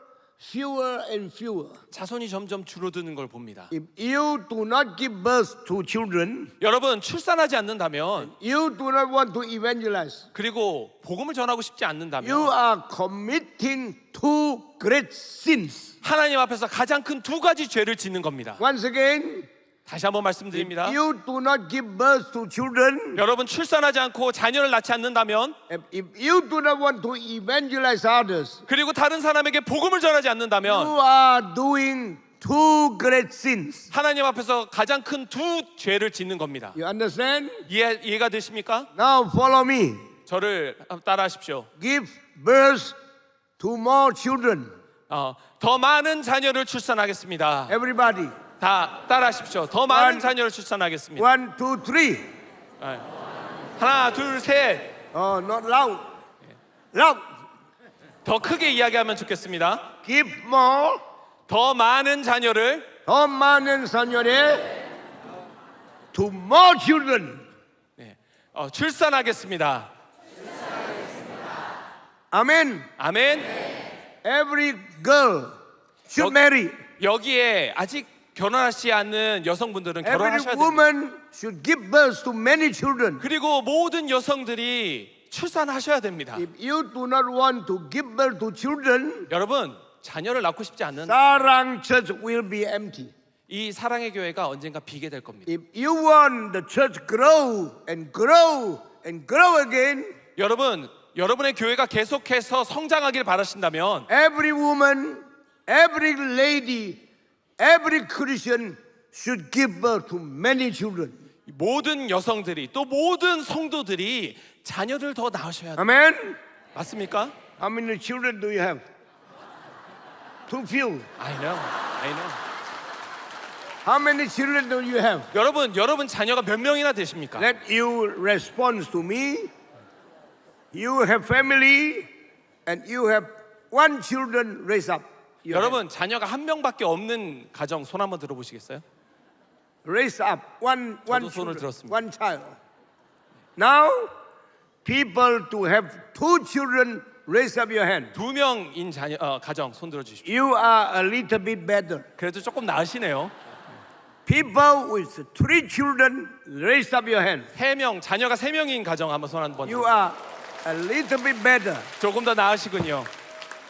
and fewer. 자손이 점점 줄어드는 걸 봅니다. If you do not give birth to children, 여러분 출산하지 않는다면 you do not want to evangelize. 그리고 복음을 전하고 싶지 You 않는다면 are committing two great sins. 하나님 앞에서 가장 큰 두 가지 죄를 짓는 겁니다. Once again, 다시 한번 말씀드립니다. you do not give birth to children, 여러분 출산하지 않고 자녀를 낳지 않는다면 if you do not want to evangelize others, 그리고 다른 사람에게 복음을 전하지 않는다면 you are doing two great sins. 하나님 앞에서 가장 큰 두 죄를 짓는 겁니다. You understand? 이해가 되십니까? Now follow me. 저를 따라하십시오. Give birth to more children. 더 많은 자녀를 출산하겠습니다. Everybody. 다 따라하십시오. 더 많은 자녀를 출산하겠습니다. 1, 2, 3. 하나, 둘, 셋. Not loud. Loud. 더 크게 이야기하면 좋겠습니다. Give more. 더 많은 자녀를 더 많은 자녀를 to more children. 출산하겠습니다. Amen. 아멘. Every girl should marry. 여기에 아직 결혼하지 않는 여성분들은 Every 결혼하셔야 됩니다. woman should give birth to many children. 그리고 모든 여성들이 출산하셔야 됩니다. If you do not want to give birth to children, 여러분 자녀를 낳고 싶지 않는 Sarang Church will be empty. 이 사랑의 교회가 언젠가 비게 될 겁니다. If you want the church grow and grow and grow again, 여러분 여러분의 교회가 계속해서 성장하길 바라신다면 every woman, every lady, every Christian should give birth to many children. 모든 여성들이 또 모든 성도들이 자녀를 더 낳으셔야 돼요. Amen. 맞습니까? How many children do you have? Too few. I know. How many children do you have? 여러분 자녀가 몇 명이나 되십니까? Let you respond to me. You have family and you have one children raised up. You 여러분 자녀가 한 명밖에 없는 가정 손 한번 들어보시겠어요? raise up one 손을 children, 들었습니다. one child. Now, people to have two children, raise up your hand. 두 명인 자녀 가정 손 들어 주십시오. You are a little bit better. 그래도 조금 나으시네요. People with three children, raise up your hand. 자녀가 세 명인 가정 한번 손 한번. You are a little bit better. 조금 더 나으시군요.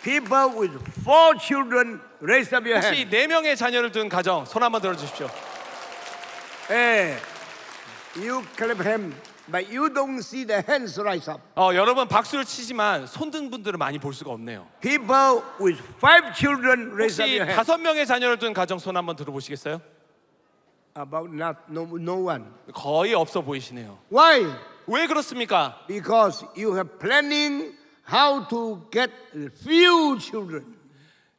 People with four children, raise up your 혹시 hand. 네 명의 자녀를 둔 가정 손 한번 들어 주십시오. Hey, you clap hand. but you don't see the hands rise up. 여러분 박수를 치지만 손든 분들은 많이 볼 수가 없네요. People with 5 children raise up 혹시 your hand. 5명의 자녀를 둔 가정 손 한번 들어보시겠어요? About no one. 거의 없어 보이시네요. Why? 왜 그렇습니까? Because you have planning how to get few children.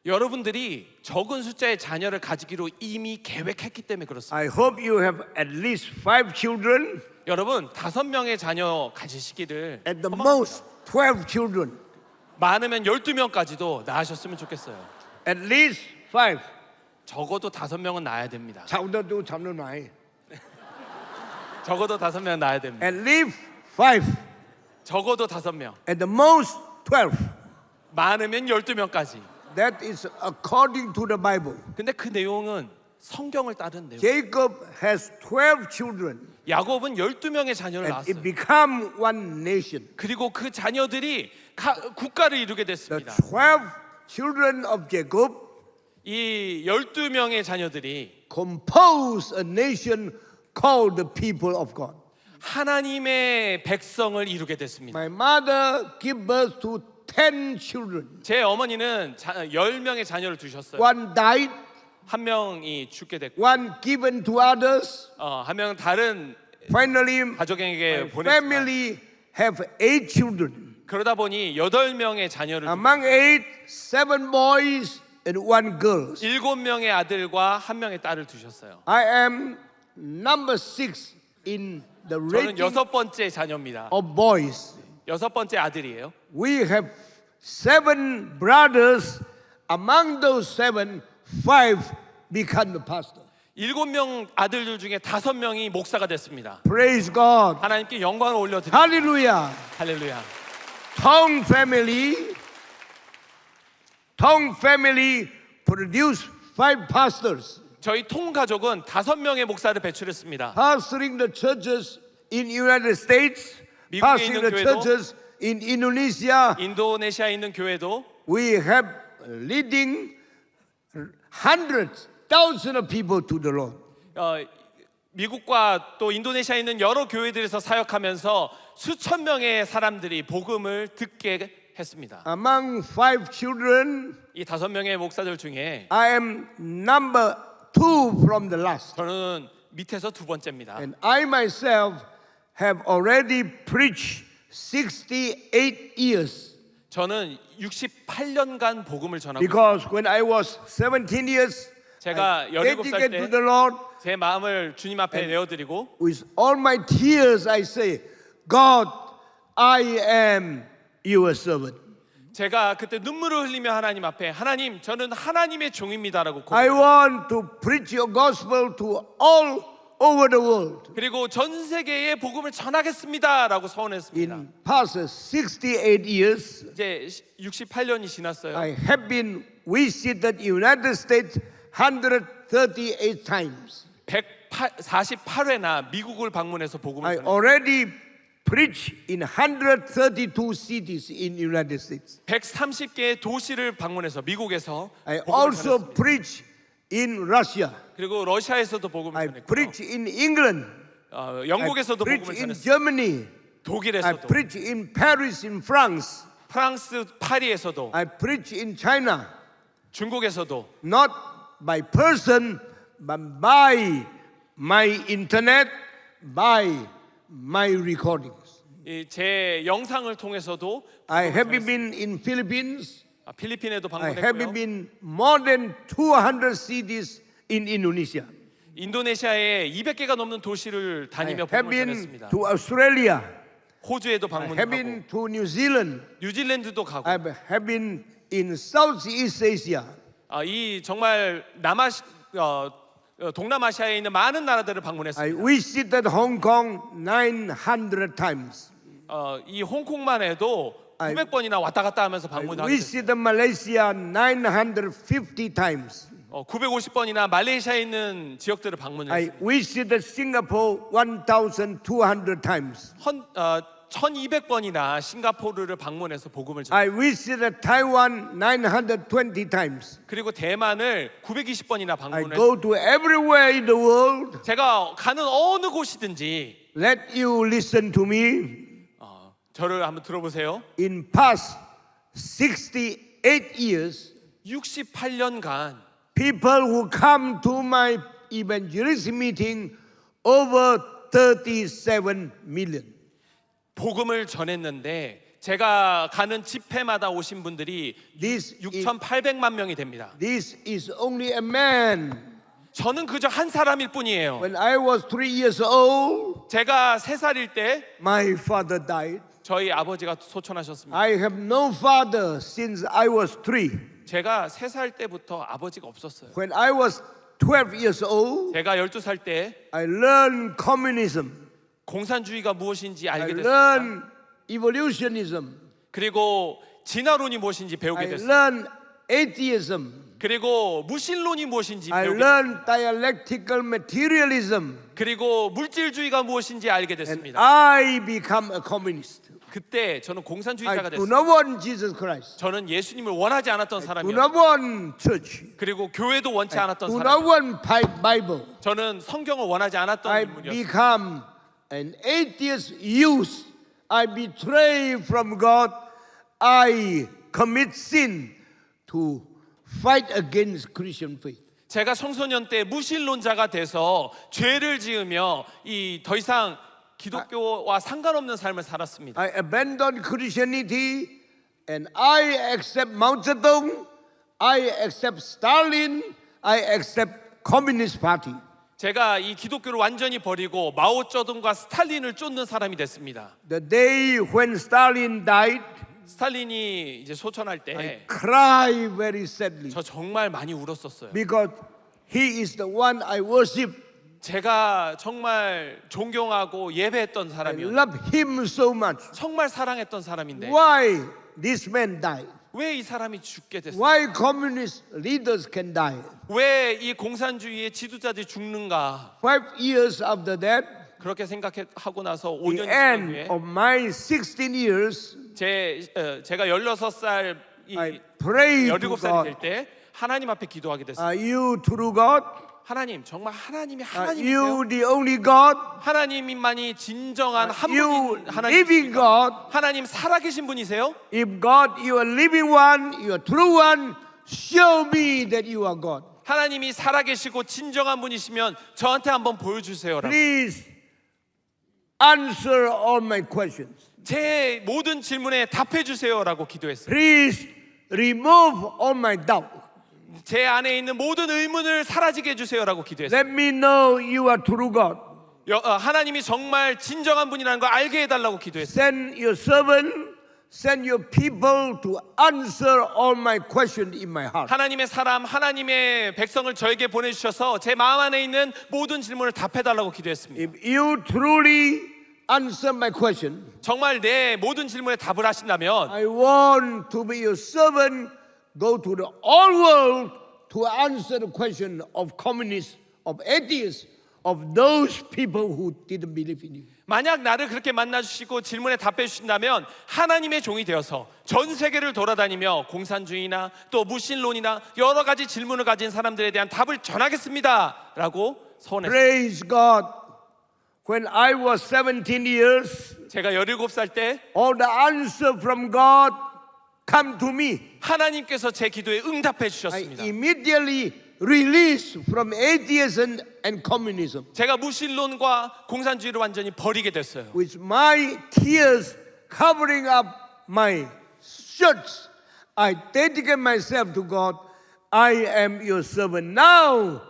여러분들이 적은 숫자의 자녀를 가지기로 이미 계획했기 때문에 그렇습니다. I hope you have at least 5 children, 여러분 5명의 자녀 가지시기를 at the most 12 children, 많으면 12명까지도 낳으셨으면 좋겠어요. at least 5. 적어도 5명은 낳아야 됩니다. 자우다도 잡는 나이. 적어도 5명 낳아야 됩니다. At least 5. 적어도 5명. At the most 12. 많으면 12명까지. That is according to the Bible. 근데 그 내용은 성경을 따른 내용. Jacob has 12 children, 야곱은 12명의 자녀를 and it 낳았어요. became one nation. 그리고 그 자녀들이 국가를 이루게 The 됐습니다. 12 children of Jacob 이 12명의 자녀들이 compose a nation called the people of God. 하나님의 백성을 이루게 됐습니다. My mother gave birth to 10 children. 제 어머니는 10명의 자녀를 두셨어요. One died, 한 명이 죽게 됐고, one given to others. 한 명은 다른 Finally, 가족에게 my 보냈지만 family have 8 children. 그러다 보니 8명의 자녀를 Among 8, 7 boys and 1 girl. 7명의 아들과 1명의 딸을 두셨어요. I am number 6 in the 저는 rating 6번째 자녀입니다. of boys. 6번째 아들이에요. We have 7 brothers. Among those 7, 5 become the pastor. 7명 아들들 중에 5명이 목사가 됐습니다. Praise God. 하나님께 영광을 올려드립니다. Hallelujah. 할렐루야. Tong family produced 5 pastors, 저희 통 가족은 5명의 목사를 배출했습니다. pastoring the churches in United States, 미국에 pastoring 있는 the 교회도, churches in Indonesia. 인도네시아에 있는 교회도 We have leading hundreds, thousands of people to the Lord. 미국과 또 인도네시아에 있는 여러 교회들에서 사역하면서 수천 명의 사람들이 복음을 듣게 했습니다. Among 5 children, 이 5명의 목사들 중에 I am number 2 from the last. 저는 밑에서 2번째입니다. And I myself have already preached 68 years. 저는 68년간 복음을 전하고 Because when I was 17 years, 제가 I 17살 dedicated to 때 the Lord. 제 마음을 주님 앞에 내어드리고 With all my tears, I say, God, I am your servant. 제가 그때 눈물을 흘리며 하나님 앞에 하나님 저는 하나님의 종입니다라고 I 고백했어요. want to preach your gospel to all over the world. 그리고 전 세계에 복음을 전하겠습니다라고 서원했습니다. In past 68 years, 이제 68년이 지났어요. I have been visited United States 138 times. 148회나 미국을 방문해서 복음을 I 전했어요. already preached in 132 cities in United States. 130개의 도시를 방문해서 미국에서 I 복음을 also 전했습니다. preached in Russia. 그리고 러시아에서도 복음을 I 전했고요. preached in England. I 영국에서도 복음을 preached in 전했어요. Germany. I 독일에서도 preached in Paris, in France. 프랑스 파리에서도 I preached in China. 중국에서도 Not by person, but by my internet, by my recordings. 제 영상을 통해서도 I have been in Philippines. 필리핀에도 I have 방문했고요. been more than 200 cities in Indonesia. 인도네시아에 200개가 넘는 도시를 I 다니며 have 복음을 been 전했습니다. to Australia. 호주에도 I have 방문하고 been to New Zealand. 뉴질랜드도 가고 I have been in Southeast Asia. 이 정말 동남아시아에 있는 많은 나라들을 I 방문했습니다. visited Hong Kong 900 times. 이 홍콩만 해도 900번이나 왔다 갔다 하면서 I 방문하고 visited Malaysia 950 times. 950번이나 말레이시아에 있는 지역들을 I 방문했습니다. visited Singapore 1,200 times. 1200번이나 싱가포르를 방문해서 복음을 전했습니다. I visited Taiwan 920 times. 그리고 대만을 920번이나 I 방문했습니다. go to everywhere in the world. 제가 가는 어느 곳이든지 Let you listen to me. 저를 한번 들어보세요. In past 68 years, 68년간 people who come to my evangelism meeting over 37 million. 복음을 전했는데 제가 가는 집회마다 오신 분들이 This 6,800만 명이 됩니다. This is only a man. 저는 그저 한 사람일 뿐이에요. When I was 3 years old, 제가 3살일 때 my father died. 저희 아버지가 소천하셨습니다. I have no father since I was 3. 제가 3살 때부터 아버지가 없었어요. When I was 12 years old, 제가 12살 때 I learned communism. 공산주의가 무엇인지 I 알게 됐습니다. learned evolutionism. 그리고 진화론이 무엇인지 배우게 I 됐습니다. learned atheism. 그리고 무신론이 무엇인지 I 배우게 됐습니다. learned dialectical materialism. 그리고 물질주의가 무엇인지 알게 And 됐습니다. I become a communist. 그때 저는 I 공산주의자가 do 됐습니다. not want Jesus Christ. 저는 예수님을 원하지 않았던 Do 사람이었어요. not want church. 그리고 교회도 원치 않았던 Do 사람. not want Bible. 저는 성경을 원하지 않았던 I 인물이었어요. become an atheist youth. I betray from God. I commit sin to fight against Christian faith. 제가 청소년 때 무신론자가 돼서 죄를 지으며 이 더 이상 기독교와 상관없는 삶을 살았습니다. I abandon Christianity and I accept Mao Zedong. I accept Stalin. I accept Communist Party. 제가 이 기독교를 완전히 버리고 마오쩌둥과 스탈린을 쫓는 사람이 됐습니다. The day when Stalin died, 스탈린이 이제 소천할 I 때 cry very sadly 저 정말 많이 울었었어요. because he is the one I worship. 제가 정말 존경하고 예배했던 I 사람이었어요. love him so much. 정말 사랑했던 사람인데 Why this man died? 왜 이 사람이 죽게 됐어요? Why communist leaders can die? 왜 이 공산주의의 지도자들이 죽는가? 5 years after that, 그렇게 생각하고 나서 the 5년 지난 end 후에 of my 16 years, 제가 16살 I pray to 17살이 God. 될 때 하나님 앞에 기도하게 됐어요. Are you true God? 하나님, 정말 하나님이 Are 하나님이세요? you the only God? 하나님만이 진정한 한 You 분인 living 하나님이십니까? God? 하나님 살아계신 분이세요? If God, you are living one, you are true one, show me that you are God. 하나님이 살아계시고 진정한 분이시면 저한테 한번 보여주세요라고. Please answer all my questions. 제 모든 질문에 답해 주세요라고 기도했어요. Please remove all my doubt. 제 안에 있는 모든 의문을 사라지게 해주세요라고 기도했어요. Let me know you are true God. 하나님이 정말 진정한 분이라는 걸 알게 해달라고 기도했어요. Send your servant, send your people to answer all my questions in my heart. 하나님의 사람, 하나님의 백성을 저에게 보내주셔서 제 마음 안에 있는 모든 질문을 답해달라고 기도했습니다. If you truly answer my question, 정말 내 모든 질문에 답을 하신다면 I want to be your servant, go to the all world to answer the question of communists, of atheists, of those people who didn't believe in you. 만약 나를 그렇게 만나주시고 질문에 답해 주신다면 하나님의 종이 되어서 전 세계를 돌아다니며 공산주의나 또 무신론이나 여러 가지 질문을 가진 사람들에 대한 답을 전하겠습니다 라고 서원했습니다. Praise God. When I was 17 years, 제가 17살 때 all the answer from God come to me. 하나님께서 제 기도에 응답해 I 주셨습니다. immediately released from atheism and communism. 제가 무신론과 공산주의를 완전히 버리게 됐어요. With my tears covering up my shirts, I dedicate myself to God. I am your servant. Now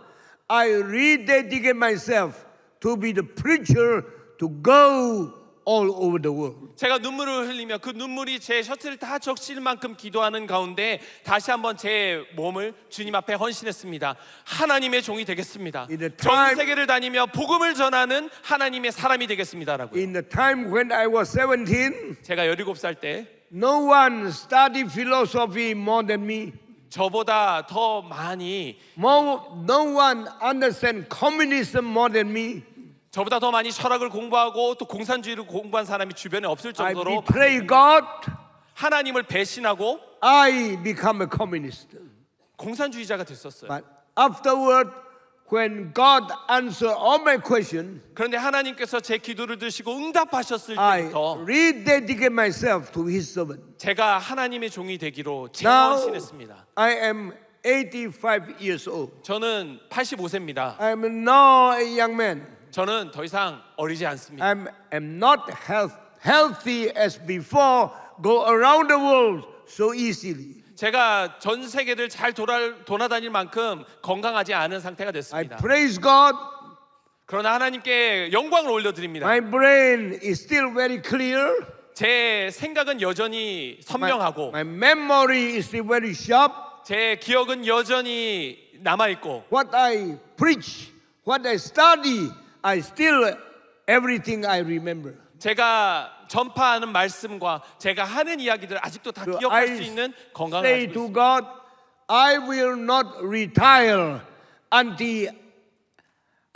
I rededicate myself to be the preacher to go all over the world. 제가 눈물을 흘리며 그 눈물이 제 셔츠를 다 적실 만큼 기도하는 가운데 다시 한번 제 몸을 주님 앞에 헌신했습니다. 하나님의 종이 되겠습니다. In the 전 time- 세계를 다니며 복음을 전하는 하나님의 사람이 되겠습니다라고요. In the time when I was 17, 제가 17살 때 no one studied philosophy more than me. 저보다 더 많이 No one understand communism more than me. 저보다 더 많이 철학을 공부하고 또 공산주의를 공부한 사람이 주변에 없을 I 정도로 betray God. 하나님을 배신하고 I become a communist. 공산주의자가 됐었어요. But afterward, when God answered all my questions, 그런데 하나님께서 제 기도를 들으시고 응답하셨을 I 때부터 rededicate myself to His servant. 제가 하나님의 종이 되기로 Now 재헌신했습니다. I am 85 years old. 저는 85세입니다. I am now a young man. 저는 더 이상 어리지 않습니다. I am not healthy as before. Go around the world so easily. 제가 전 세계를 잘 돌아다닐 만큼 건강하지 않은 상태가 I 됐습니다. praise God. 그러나 하나님께 영광을 올려드립니다. My brain is still very clear. 제 생각은 여전히 선명하고 My memory is still very sharp. 제 기억은 여전히 남아있고 What I preach, what I study, I still everything I remember. 제가 전파하는 말씀과 제가 하는 이야기들 아직도 다 So 기억할 I 수 있는 건강을 say 가지고 to 있습니다. God, I will not retire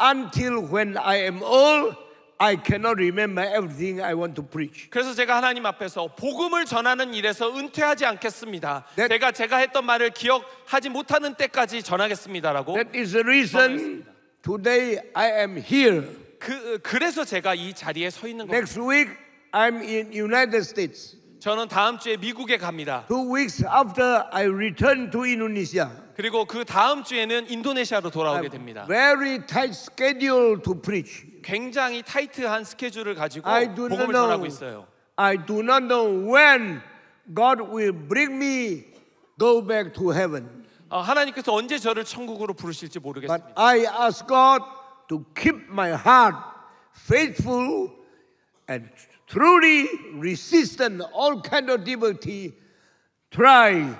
until when I am old, I cannot remember everything I want to preach. 그래서 제가 하나님 앞에서 복음을 전하는 일에서 은퇴하지 않겠습니다. That- 제가 했던 말을 기억하지 못하는 때까지 전하겠습니다라고. That is the reason today I am here. 그래서 제가 이 자리에 서 있는 겁니다. Next week, I'm in United States. 저는 다음 주에 미국에 갑니다. 2 weeks after I return to Indonesia. 그리고 그 다음 주에는 인도네시아로 돌아오게 됩니다. Very tight schedule to preach. 굉장히 타이트한 스케줄을 가지고 I do not 복음을 know. 전하고 있어요. I do not know when God will bring me go back to heaven. 하나님께서 언제 저를 천국으로 부르실지 But 모르겠습니다. I ask God to keep my heart faithful and truly resistant all kind of difficulty. Try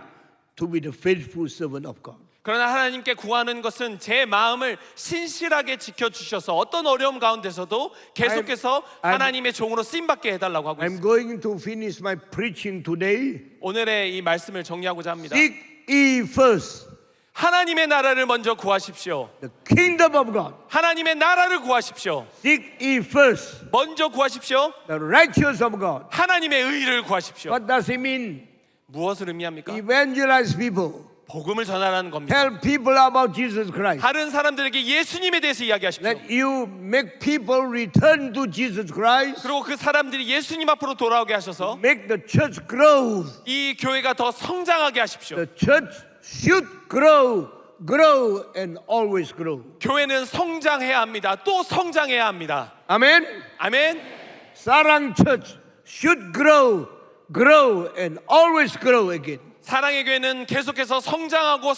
to be the faithful servant of God. 그러나 하나님께 구하는 것은 제 마음을 신실하게 지켜주셔서 어떤 어려움 가운데서도 계속해서 I'm- 하나님의 종으로 쓰임받게 해달라고 하고 I'm 있습니다. going to finish my preaching today. 오늘의 이 말씀을 정리하고자 합니다. Seek ye first 하나님의 나라를 먼저 구하십시오. the kingdom of God. 하나님의 나라를 구하십시오. Seek ye first 먼저 구하십시오. the righteousness of God. 하나님의 의를 구하십시오. What does it mean? 무엇을 의미합니까? Evangelize people. 복음을 전하라는 겁니다. Tell people about Jesus Christ. 다른 사람들에게 예수님에 대해서 이야기하십시오. Let you make people return to Jesus Christ. 그리고 그 사람들이 예수님 앞으로 돌아오게 하셔서 Make the church grow. 이 교회가 더 성장하게 하십시오. The church should grow, and always grow. 교회는 성장해야 합니다. 또 성장해야 합니다. Amen. 아멘. Sarang Church should grow, and always grow again. 사랑의 교회는 계속해서 성장하고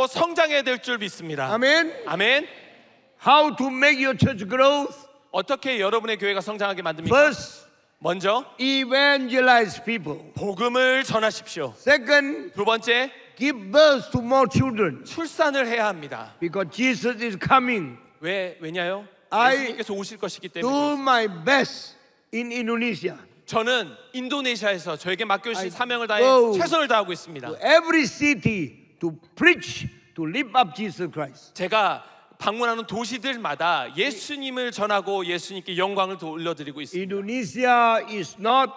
성장해야 될 줄 믿습니다. Amen. 아멘. How to make your church grow? 어떻게 여러분의 교회가 성장하게 만듭니까? First, 먼저 evangelize people. 복음을 전하십시오. Second, 두 번째, give birth to more children. 출산을 해야 합니다. Because Jesus is coming. 왜냐요? I 예수님께서 오실 것이기 때문에. Do my best in Indonesia. 저는 인도네시아에서 저에게 맡겨주신 I 사명을 다해 go 최선을 다하고 있습니다. To every city to preach, to lift up Jesus Christ. 제가 방문하는 도시들마다 예수님을 전하고 예수님께 영광을 올려드리고 있습니다. Indonesia is not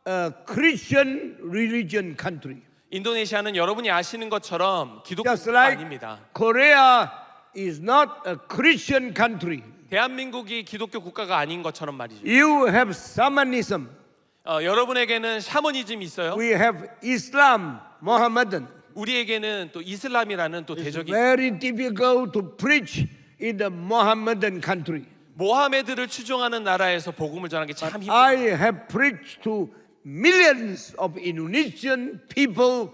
a Christian religion country. 인도네시아는 여러분이 아시는 것처럼 기독교 Just 국가가 like 아닙니다. Korea is not a Christian country. 대한민국이 기독교 국가가 아닌 것처럼 말이죠. You have shamanism. 여러분에게는 샤머니즘이 있어요. We have Islam, Mohammedan. 우리에게는 또 이슬람이라는 또 대적이 Very difficult to preach in the Mohammedan country. 모하메드를 추종하는 나라에서 복음을 전하는 게 참 힘들어요. I have preached to millions of Indonesian people.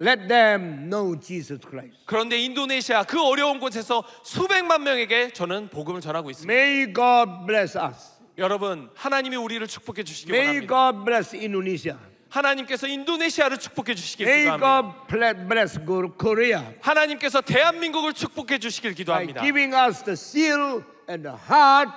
Let them know Jesus Christ. 그런데 인도네시아 그 어려운 곳에서 수백만 명에게 저는 복음을 전하고 있습니다. May God bless us. 여러분, 하나님이 우리를 축복해 주시기 May 원합니다. God bless Indonesia. 하나님께서 인도네시아를 축복해 주시길 May 기도합니다. God bless Korea 하나님께서 대한민국을 축복해 주시길 by 기도합니다. giving us the zeal and the heart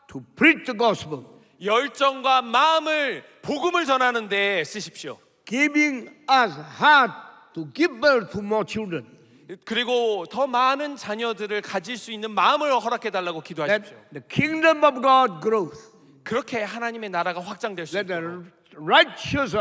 to preach the gospel. 열정과 마음을 복음을 전하는 데 쓰십시오. Giving us heart to give birth to more children. 그리고 더 많은 자녀들을 가질 수 있는 마음을 허락해 달라고 That 기도하십시오. the kingdom of God grows. 그렇게 하나님의 나라가 확장될 수 Let the 있도록. righteousness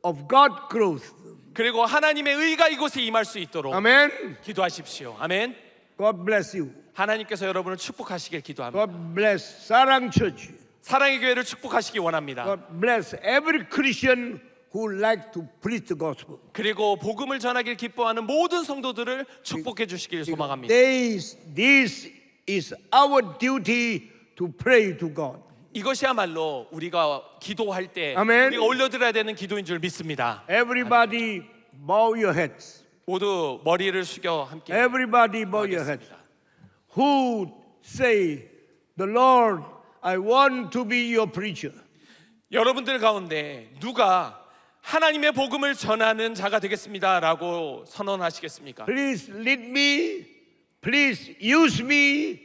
of God grows. 그리고 하나님의 의가 이곳에 임할 수 있도록 Amen. 기도하십시오. 아멘. God bless you. 하나님께서 여러분을 축복하시길 기도합니다. God bless Sarang Church. 사랑의 교회를 축복하시기 원합니다. God bless every Christian who like to preach the gospel. 그리고 복음을 전하길 기뻐하는 모든 성도들을 축복해 주시길 소망합니다. This is our duty to pray to God. 이것이야말로 우리가 기도할 때 아멘. 우리가 올려드려야 되는 기도인 줄 믿습니다. Everybody bow your heads. 모두 머리를 숙여 함께 Everybody bow your heads. 기도하겠습니다. Who say, the Lord, I want to be your preacher. 여러분들 가운데 누가 하나님의 복음을 전하는 자가 되겠습니다라고 선언하시겠습니까? Please lead me. Please use me.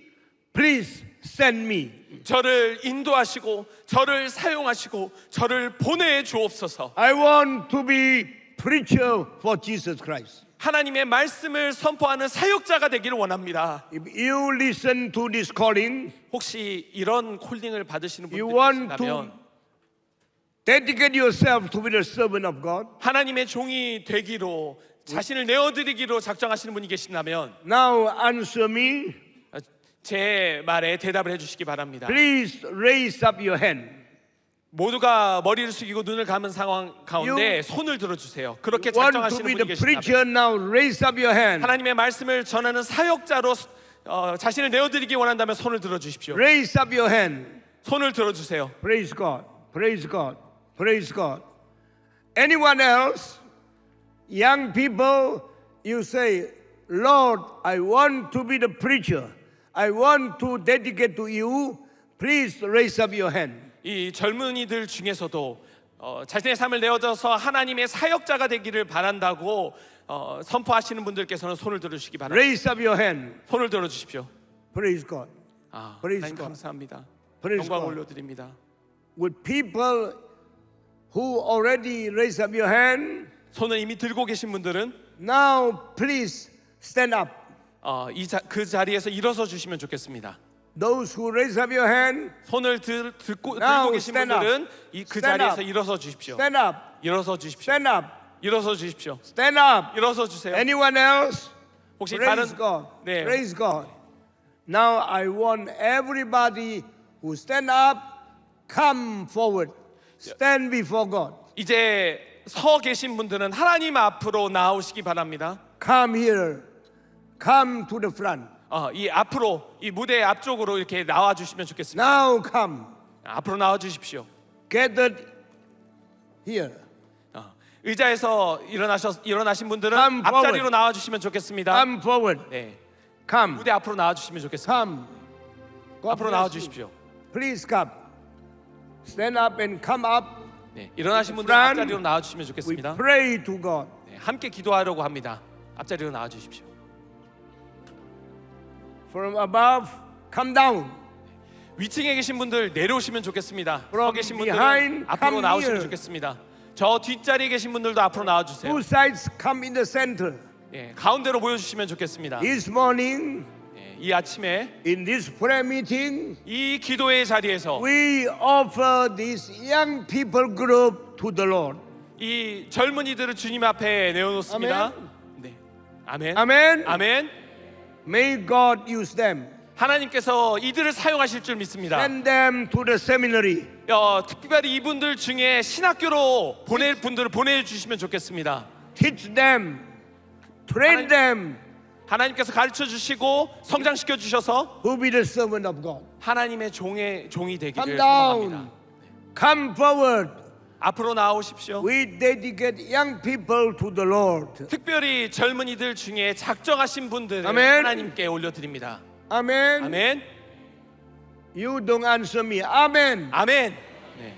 Please send me. 저를 인도하시고 저를 사용하시고 저를 보내 주옵소서. I want to be preacher for Jesus Christ. 하나님의 말씀을 선포하는 사역자가 되기를 원합니다. If you listen to this calling, 혹시 이런 콜링을 받으시는 you 분들 want to 계시다면 dedicate yourself to be the servant of God. 하나님의 종이 되기로 자신을 내어드리기로 작정하시는 분이 계신다면 Now answer me. 제 말에 대답을 해주시기 바랍니다. Please raise up your hand. 모두가 머리를 숙이고 눈을 감은 상황 가운데 손을 들어주세요. 그렇게 Want to 작정하시는 be 분이 the 계신다면 preacher now? Raise up your hand. 하나님의 말씀을 전하는 사역자로 자신을 내어드리기 원한다면 손을 들어주십시오. Raise up your hand. 손을 들어주세요. Praise God. Praise God. Praise God. Anyone else? Young people, you say, Lord, I want to be the preacher. I want to dedicate to you. Please raise up your hand. 이 젊은이들 중에서도 자신의 삶을 내어줘서 하나님의 사역자가 되기를 바란다고 선포하시는 분들께서는 손을 들어주시기 바랍니다. Raise up your hand. 손을 들어주십시오. Praise God. Praise 하나님 God. 감사합니다. Praise 영광 God. 올려드립니다. With people who already raise up your hand, 손을 이미 들고 계신 분들은 now please stand up. 그 자리에서 일어서 주시면 좋겠습니다. Those who raise up your hand, 손을 들고 Now 계신 stand up. 분들은 그 Stand 자리에서 up. 일어서 주십시오. stand up. 일어서 주십시오. Stand up. 일어서 주십시오. Stand up. 일어서 주세요. Anyone else? 혹시 다른 Praise God. 네. Praise God. Now I want everybody who stand up, come forward. Stand before God. 이제 서 계신 분들은 하나님 앞으로 나오시기 바랍니다. Come here. Come to the front. 이 앞으로 이 무대 앞쪽으로 이렇게 나와 주시면 좋겠습니다. Now come. 앞으로 나와 주십시오. Gathered here. 의자에서 일어나신 분들은 Come 앞자리로 forward. 나와 주시면 좋겠습니다. Come forward. 네. Come. 무대 앞으로 나와 주시면 좋겠습니다. Come. God 앞으로 나와 bless you. 주십시오. Please come. Stand up and come up. 네. 일어나신 분들 Friend, 앞자리로 나와 주시면 We 좋겠습니다. pray to God. 네. 함께 기도하려고 합니다. 앞자리로 나와 주십시오. From above, come down. 위층에 계신 분들 내려오시면 좋겠습니다. 서 From 계신 분들은 behind, 앞으로 come 나오시면 here. 좋겠습니다. 저 뒷자리에 계신 분들도 앞으로 나와 주세요. Two sides come in the center. 예, 가운데로 모여주시면 좋겠습니다. This morning, 예, 이 아침에 in this prayer meeting, 이 기도의 자리에서 we offer this young people group to the Lord. 이 젊은이들을 주님 앞에 내어놓습니다. 아멘. 네, 아멘. Amen. 아멘. May God use them. 하나님께서 이들을 사용하실 줄 믿습니다. Send them to the seminary. 특별히 이분들 중에 신학교로 보낼 분들을 보내주시면 좋겠습니다. Teach them. Train them 하나님께서 가르쳐 주시고 성장시켜 주셔서 to be the servant of God. 하나님의 종이 Come 되기를 down. 소망합니다. Come forward. 앞으로 나오십시오. We dedicate young people to the Lord. 특별히 젊은이들 중에 작정하신 분들을 아멘. 하나님께 올려드립니다. Amen. 아멘. You don't answer me. Amen. 아멘. 네.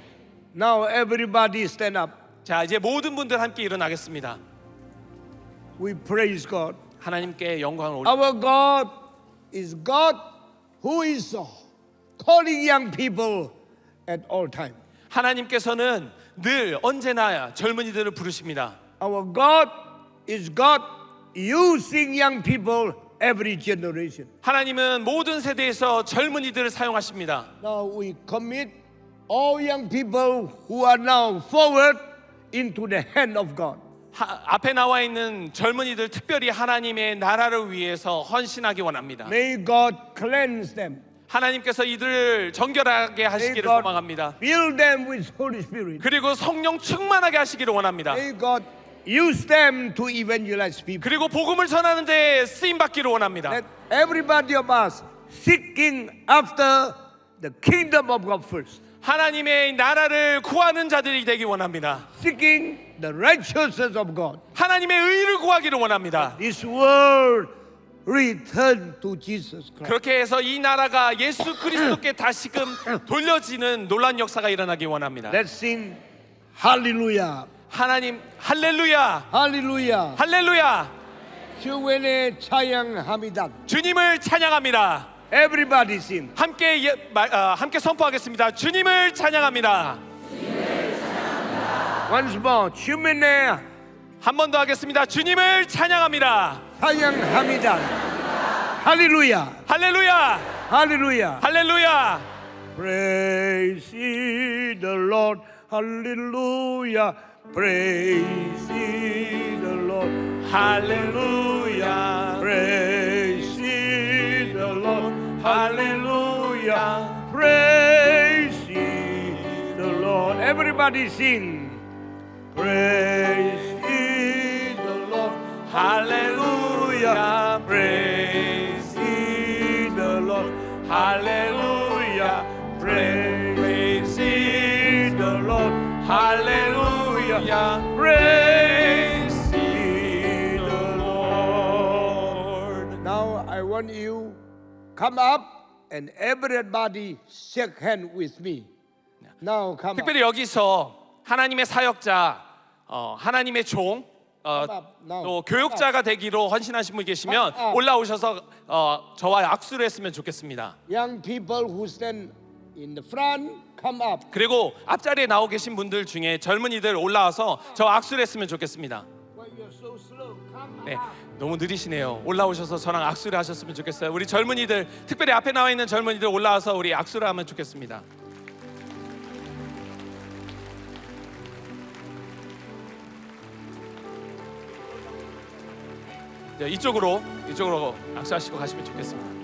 Now everybody stand up. 자, 이제 모든 분들 함께 일어나겠습니다. We praise God. 하나님께 영광을 올려. Our God is God who is calling young people at all time. 하나님께서는 늘 언제나 젊은이들을 부르십니다. Our God is God using young people every generation. 하나님은 모든 세대에서 젊은이들을 사용하십니다. Now we commit all young people who are now forward into the hand of God. 앞에 나와 있는 젊은이들 특별히 하나님의 나라를 위해서 헌신하기 원합니다. May God cleanse them. 하나님께서 이들을 정결하게 May 하시기를 God 소망합니다. fill them with Holy Spirit. 그리고 성령 충만하게 하시기를 원합니다. May God use them to evangelize people. 그리고 복음을 전하는 데 쓰임 받기를 원합니다. Let everybody of us seeking after the kingdom of God first. 하나님의 나라를 구하는 자들이 되기 원합니다. Seeking the righteousness of God. 하나님의 의를 구하기를 원합니다. This world return to Jesus Christ. 그렇게 해서 이 나라가 예수 그리스도께 다시금 돌려지는 놀라운 역사가 일어나기 원합니다. Let's sing Hallelujah. 하나님 할렐루야 Hallelujah. 할렐루야 주님의 찬양합니다. 주님을 찬양합니다. Everybody sing. 함께 선포하겠습니다. 주님을 찬양합니다. Once more. 주님의 한 번 더 하겠습니다. 주님을 찬양합니다. 찬양합니다. 할렐루야. 할렐루야 할렐루야. 할렐루야 Praise ye the Lord. Hallelujah. Praise ye the Lord. 할렐루야 Praise ye the Lord. 할렐루야 Praise ye the Lord. Everybody sing. Praise ye the Lord. 할렐루야 Praise ye the Lord. 할렐루야 Praise ye the Lord. 할렐루야 Praise ye the Lord. Now I want you come up and everybody shake hand with me. Now come up. 특별히 여기서 하나님의 사역자, 하나님의 종, 또 교육자가 되기로 헌신하신 분 계시면 올라오셔서 저와 악수를 했으면 좋겠습니다. Young people who stand in the front, come up. 그리고 앞자리에 나오 계신 분들 중에 젊은이들 올라와서 저 악수를 했으면 좋겠습니다. Why you're so slow? Come 네, up. 너무 느리시네요. 올라오셔서 저랑 악수를 하셨으면 좋겠어요. 우리 젊은이들, 특별히 앞에 나와 있는 젊은이들 올라와서 우리 악수를 하면 좋겠습니다. 네, 이쪽으로 악수하시고 가시면 좋겠습니다.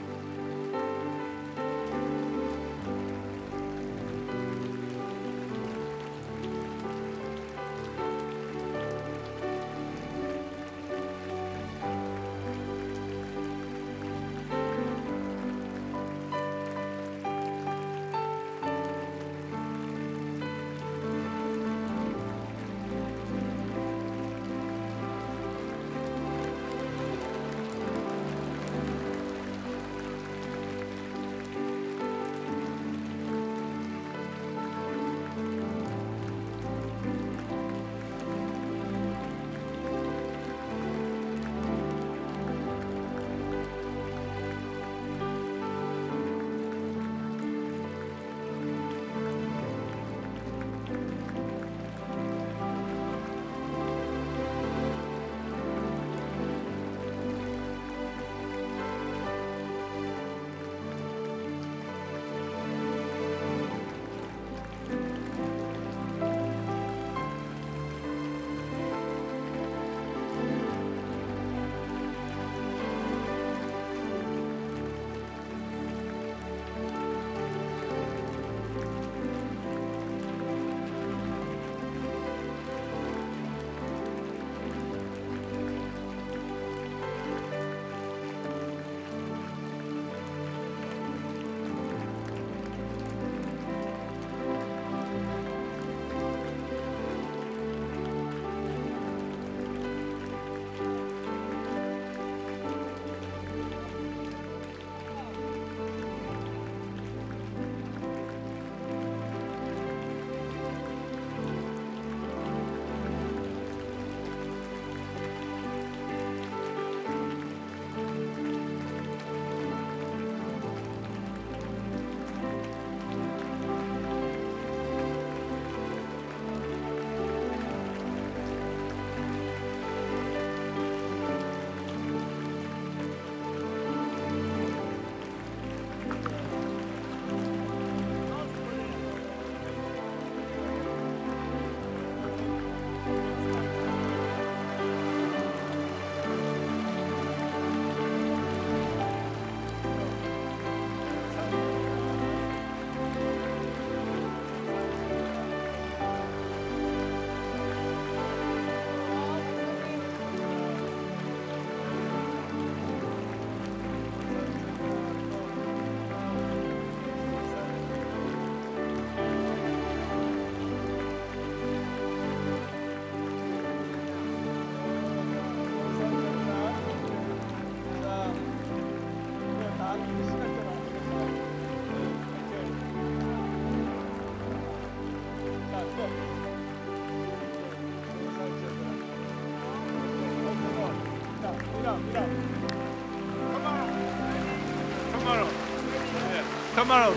tomorrow.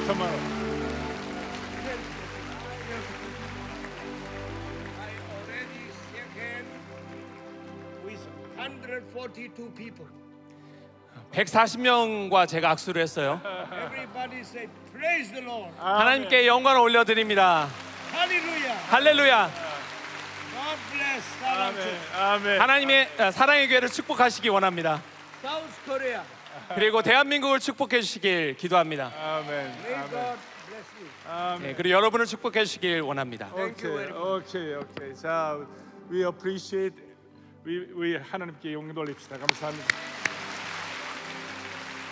I already second with 142 people. 140명과 제가 악수를 했어요. Everybody say, praise the Lord. 하나님께 영광을 올려드립니다. Hallelujah. 할렐루야. God bless Salam Church. 아멘. 하나님의 사랑의 교회를 축복하시기 원합니다. South Korea. 그리고 대한민국을 축복해 주시길 기도합니다. 아멘. May God bless you. 네, 그리고 여러분을 축복해 주시길 원합니다. 오케이. 자, we appreciate. we 하나님께 영광 돌립시다. 감사합니다.